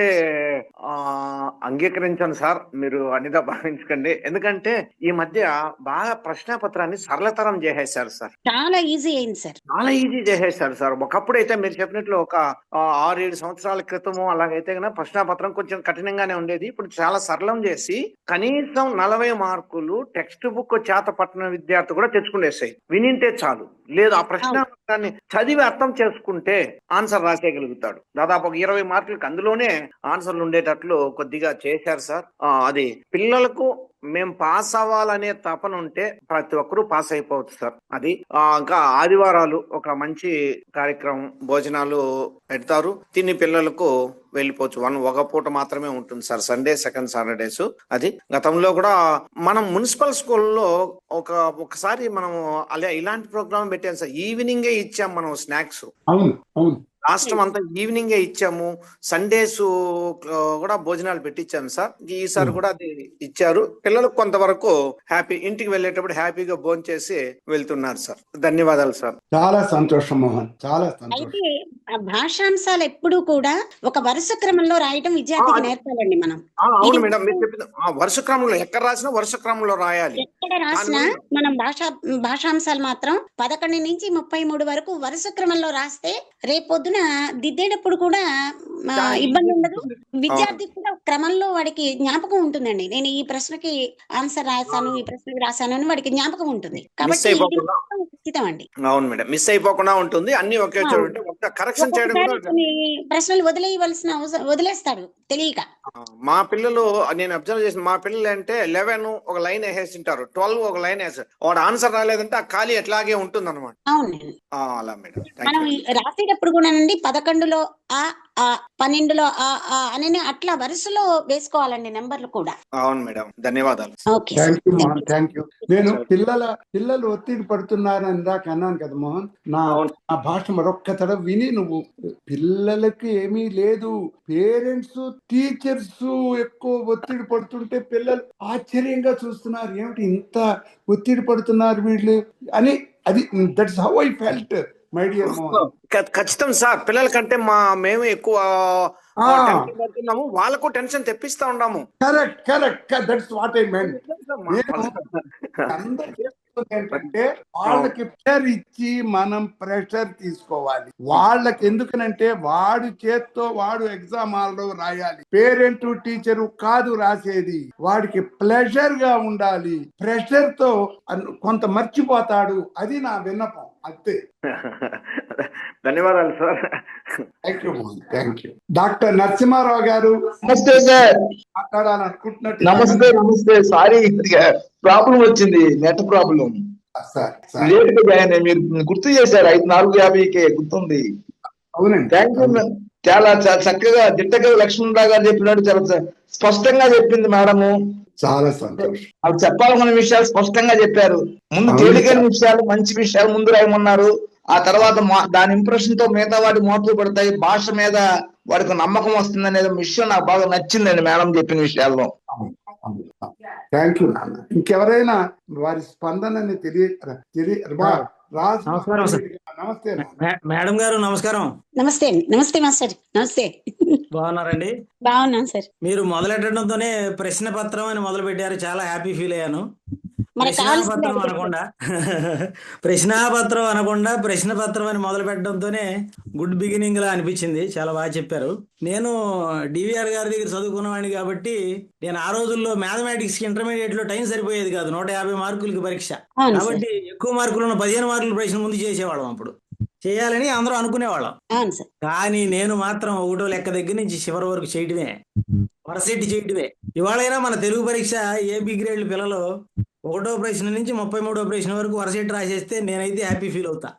అంగీకరించాను సార్, మీరు అన్నిదా భావించకండి. ఎందుకంటే ఈ మధ్య బాగా ప్రశ్నపత్రాన్ని సరళతరం చేసేసారు సార్. చాలా ఈజీ అయింది సార్, చాలా ఈజీ చేసేసారు సార్. ఒకప్పుడు అయితే మీరు చెప్పినట్లు ఒక 6-7 సంవత్సరాల క్రితము అలాగైతే కన్నా ప్రశ్నపత్రం కొంచెం కఠినంగానే ఉండేది. ఇప్పుడు చాలా సరళం చేసి కనీసం 40 మార్కులు టెక్స్ట్ బుక్ చేత పట్టిన విద్యార్థి కూడా తెచ్చుకునేసాయి. వినింటే చాలు, లేదు ఆ ప్రశ్నపత్రాన్ని చదివి అర్థం చేసుకుంటే ఆన్సర్ రాసేయగలుగుతాడు. దాదాపు ఒక 20 మార్కులకు అందులోనే ఆన్సర్లు ఉండేటట్లు కొద్దిగా చేశారు సార్. అది పిల్లలకు మేము పాస్ అవ్వాలనే తపన ఉంటే ప్రతి ఒక్కరూ పాస్ అయిపోవచ్చు సార్. అది ఇంకా ఆదివారాలు ఒక మంచి కార్యక్రమం, భోజనాలు పెడతారు, తిని పిల్లలకు వెళ్ళిపోవచ్చు. ఒక పూట మాత్రమే ఉంటుంది సార్, సండే సెకండ్ సాటర్డేస్. అది గతంలో కూడా మనం మున్సిపల్ స్కూల్లో ఒకసారి మనం అలా ఇలాంటి ప్రోగ్రామ్ పెట్టాం సార్. ఈవినింగే ఇచ్చాం మనం స్నాక్స్. అవును అవును రాష్ట్రం అంతా ఈవినింగే ఇచ్చాము. సండేస్ కూడా భోజనాలు పెట్టించాము సార్. ఈసారి కూడా అది ఇచ్చారు. పిల్లలకు కొంతవరకు హ్యాపీ, ఇంటికి వెళ్ళేటప్పుడు హ్యాపీగా భోజనం చేసి వెళ్తున్నారు సార్. ధన్యవాదాలు సార్. చాలా సంతోషం మోహన్, చాలా సంతోషం. అయితే ఆ భాషాంశాలు ఎప్పుడు కూడా ఒక వరుస క్రమంలో రాయటం విద్యార్థికి నేర్పాలండి మనం. అవును మేడం, మీరు చెప్పింది వరుస క్రమంలో ఎక్కడ రాసినా వరుస క్రమంలో రాయాలి. ఎక్కడ రాసినా మనం భాషాంశాలు మాత్రం 11 నుంచి 33 వరకు వరుస క్రమంలో రాస్తే రేపొద్దున దిద్దేటప్పుడు కూడా ఇబ్బంది ఉండదు. విద్యార్థి కూడా క్రమంలో వాడికి జ్ఞాపకం ఉంటుందండి. నేను ఈ ప్రశ్నకి ఆన్సర్ రాశాను, ఈ ప్రశ్నకి రాశాను అని వాడికి జ్ఞాపకం ఉంటుంది. కాబట్టి ఖచ్చితం అండి. అవును మేడం, మిస్ అయిపోకుండా ఉంటుంది. అన్ని ఒకే చోట కరెక్షన్ చేయడం. ప్రశ్నలు వదిలేస్తాడు తెలియక. మా పిల్లలు, నేను అబ్జర్వ్ చేసిన మా పిల్లలు అంటే 11 ఒక లైన్ వేసేసింటారు, 12 ఒక లైన్ వేస్తారు. వాడు ఆన్సర్ రాలేదంటే ఆ ఖాళీ ఎట్లాగే ఉంటుంది అనమాట. అవునండి, అలా మేడం. మనం రాసేటప్పుడు కూడా 11లో ఆ 12లో అని అట్లా వరుసలో వేసుకోవాలండి నెంబర్లు కూడా. అవును మేడం, ధన్యవాదాలు. Thank you. నేను పిల్లలు ఒత్తిడి పడుతున్నారని ఇందాక అన్నాను కదా మోహన్. నా భాష మరొక్క తడ విని నువ్వు, పిల్లలకి ఏమీ లేదు, పేరెంట్స్ టీచర్స్ ఎక్కువ ఒత్తిడి పడుతుంటే పిల్లలు ఆశ్చర్యంగా చూస్తున్నారు, ఏమిటి ఇంత ఒత్తిడి పడుతున్నారు వీళ్ళు అని. అది that's how I felt my dear Mohan. ఖచ్చితం సార్, పిల్లల కంటే మేము ఎక్కువ పడుతున్నాము, వాళ్ళకు టెన్షన్ తెప్పిస్తా ఉన్నాము. Correct that's what I meant. ఏంటంటే వాళ్ళకి ప్రెషర్ ఇచ్చి మనం ప్రెషర్ తీసుకోవాలి వాళ్ళకి. ఎందుకనంటే వాడు చేత్తో వాడు ఎగ్జామ్ హాల్లో రాయాలి, పేరెంట్ టీచరు కాదు రాసేది. వాడికి ప్లెజర్ గా ఉండాలి. ప్రెషర్ తో కొంత మర్చిపోతాడు. అది నా విన్నపం, అంతే. ధన్యవాదాలు sir. Thank you. Doctor Narasimharao గారు, నమస్తే సార్. మాట్లాడాలనుకుంటున్నట్టు. నమస్తే. సారీ, ప్రాబ్లం వచ్చింది, నెట్ ప్రాబ్లం. లేట్ గా జాయిన్ అయ్యి మీరు గుర్తు చేశారు. 4:50కే గుర్తుంది. అవునండి, థ్యాంక్ యూ. చాలా చక్కగా దిట్టగా లక్ష్మణరావు గారు చెప్పినట్టు చాలా స్పష్టంగా చెప్పింది మేడము. చాలా సంతోషం. అవి చెప్పాలన్న విషయాలు స్పష్టంగా చెప్పారు. ముందు తేలికైన విషయాలు, మంచి విషయాలు ముందు రాయమన్నారు. ఆ తర్వాత దాని ఇంప్రెషన్ తో మిగతా వాటి మోతలు పడతాయి, భాష మీద వాడికి నమ్మకం వస్తుంది అనేది విషయం నాకు బాగా నచ్చిందండి మేడం చెప్పిన విషయాల్లో. థ్యాంక్ యూ నాన్న. ఇంకెవరైనా వారి స్పందనని నమస్తే మేడం గారు. నమస్కారం. నమస్తే మాస్టర్. నమస్తే. బాగున్నారండి? బాగున్నాను సార్. మీరు మొదలెట్టడంతోనే ప్రశ్న పత్రం అని మొదలు పెట్టారు, చాలా హ్యాపీ ఫీల్ అయ్యాను. ప్రశ్నాపత్రం అనకుండా ప్రశ్న పత్రం అని మొదలు పెట్టడంతోనే గుడ్ బిగినింగ్ లా అనిపించింది. చాలా బాగా చెప్పారు. నేను డివిఆర్ గారి దగ్గర చదువుకున్నవాడిని కాబట్టి నేను ఆ రోజుల్లో మ్యాథమెటిక్స్ కి ఇంటర్మీడియట్ లో టైం సరిపోయేది కాదు. 150 మార్కులకి పరీక్ష కాబట్టి ఎక్కువ మార్కులు ఉన్న 15 మార్కుల ప్రశ్న ముందు చేసేవాళ్ళం. అప్పుడు చేయాలని అందరూ అనుకునేవాళ్ళం. కానీ నేను మాత్రం 1వ లెక్క దగ్గర నుంచి చివరి వరకు చేయటమే, వరసెట్టి చేయటమే. ఇవాళైనా మన తెలుగు పరీక్ష ఏబి గ్రేడ్ల పిల్లలు 1వ ప్రశ్న నుంచి 33వ ప్రశ్న వరకు వరసెట్టి రాసేస్తే నేనైతే హ్యాపీ ఫీల్ అవుతా.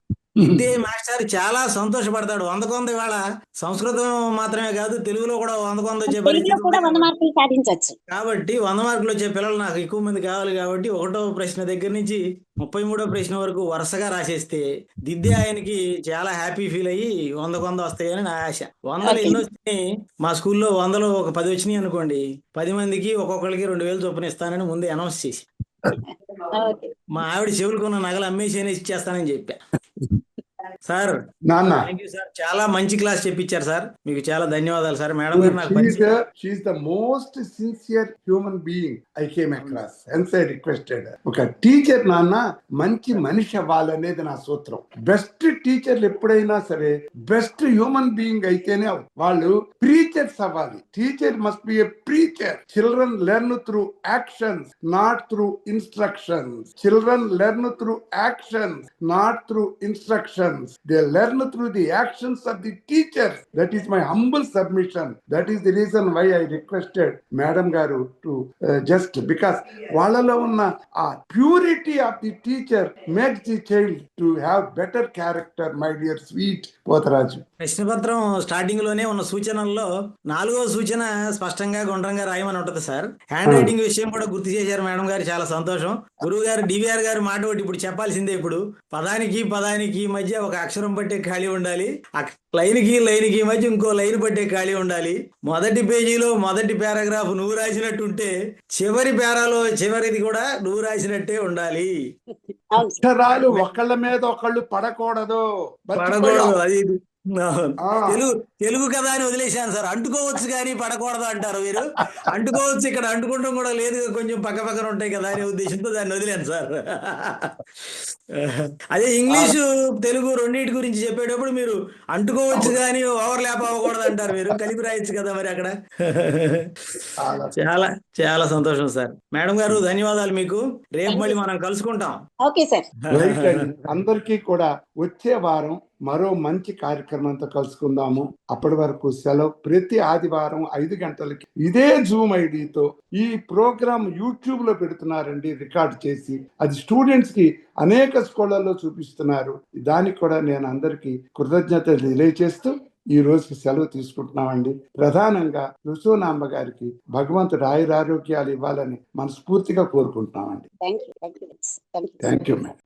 ఇదే మాస్టర్ చాలా సంతోషపడతాడు. 100 ఇవాళ సంస్కృతం మాత్రమే కాదు, తెలుగులో కూడా 100 వచ్చే పరిస్థితి. కాబట్టి 100 మార్కులు వచ్చే పిల్లలు నాకు ఎక్కువ మంది కావాలి. కాబట్టి 1వ ప్రశ్న దగ్గర నుంచి 33వ ప్రశ్న వరకు వరుసగా రాసేస్తే దిద్దే ఆయనకి చాలా హ్యాపీ ఫీల్ అయ్యి 100 వస్తాయని నా ఆశ. 100 ఎన్ని వచ్చినాయి మా స్కూల్లో? 100లో ఒక 10 వచ్చినాయి అనుకోండి, 10 మందికి ఒక్కొక్కరికి 2000 చొప్పున ఇస్తానని ముందే అనౌన్స్ చేసి, మా ఆవిడ చెవులుకున్న నగలు అమ్మేసి ఇచ్చేస్తానని చెప్పా. సార్ థ్యాంక్ యూ సార్, చాలా మంచి క్లాస్ చెప్పించారు సార్. మీకు చాలా ధన్యవాదాలు సార్. మేడం గారు నాకు the most sincere human being I came across. Hence I requested. ఒక టీచర్ నాన్న మంచి మనిషి అవ్వాలనేది నా సూత్రం. బెస్ట్ టీచర్లు ఎప్పుడైనా సరే బెస్ట్ హ్యూమన్ బీయింగ్ అయితేనే వాళ్ళు ప్రీచర్స్ అవ్వాలి. Teacher must be a preacher. Children learn through actions, not through instructions. Children learn through actions, not through instructions. lessons. They learn through the actions of the teachers. That is my humble submission. That is the reason why I requested Madam Garu to just because వాళ్ళలో ఉన్న ఆ purity of the teacher makes the child to have better character, my dear sweet Potharaju. ప్రశ్నపత్రం స్టార్టింగ్ లోనే ఉన్న సూచనల్లో 4వ సూచన స్పష్టంగా గుండ్రంగా రాయమని ఉంటది సార్. హ్యాండ్ రైటింగ్ విషయం కూడా గుర్తు చేశారు మేడం గారు, చాలా సంతోషం. గురువు గారు డివిఆర్ గారు మాట ఒకటి ఇప్పుడు చెప్పాల్సిందే. ఇప్పుడు పదానికి మధ్య ఒక అక్షరం పట్టే ఖాళీ ఉండాలి, లైన్కి మధ్య ఇంకో లైన్ పట్టే ఖాళీ ఉండాలి. మొదటి పేజీలో మొదటి పారాగ్రాఫ్ నువ్వు రాసినట్టుంటే చివరి పేరాలో చివరిది కూడా నువ్వు రాసినట్టే ఉండాలి. అక్షరాలు ఒకళ్ళ మీద ఒకళ్ళు పడకూడదు. అది తెలుగు కదా అని వదిలేశాను సార్. అంటుకోవచ్చు కానీ పడకూడదు అంటారు మీరు. అంటుకోవచ్చు, ఇక్కడ అంటుకుంటాం కూడా లేదు, కొంచెం పక్క పక్కన ఉంటాయి కదా అనే ఉద్దేశంతో దాన్ని వదిలేను సార్. అదే ఇంగ్లీషు తెలుగు రెండింటి గురించి చెప్పేటప్పుడు మీరు అంటుకోవచ్చు కానీ ఓవర్ ల్యాప్ అవ్వకూడదు అంటారు మీరు. కలిపి రాయొచ్చు కదా మరి అక్కడ. చాలా చాలా సంతోషం సార్. మేడం గారు ధన్యవాదాలు మీకు. రేపు మళ్ళీ మనం కలుసుకుంటాం. Okay sir. అందరికీ కూడా వచ్చే వారం మరో మంచి కార్యక్రమంతో కలుసుకుందాము. అప్పటి వరకు సెలవు. ప్రతి ఆదివారం 5 గంటలకి ఇదే జూమ్ ఐడితో ఈ ప్రోగ్రామ్ యూట్యూబ్ లో పెడుతున్నారండి, రికార్డ్ చేసి. అది స్టూడెంట్స్ కి అనేక స్కూళ్ళల్లో చూపిస్తున్నారు. దానికి కూడా నేను అందరికీ కృతజ్ఞతలు తెలియజేస్తూ ఈ రోజుకి సెలవు తీసుకుంటున్నామండి. ప్రధానంగా రుసూనాంబ గారికి భగవంతుడు ఆయురారోగ్యాలు ఇవ్వాలని మనస్ఫూర్తిగా కోరుకుంటున్నామండి. Thank you. Thank you madam.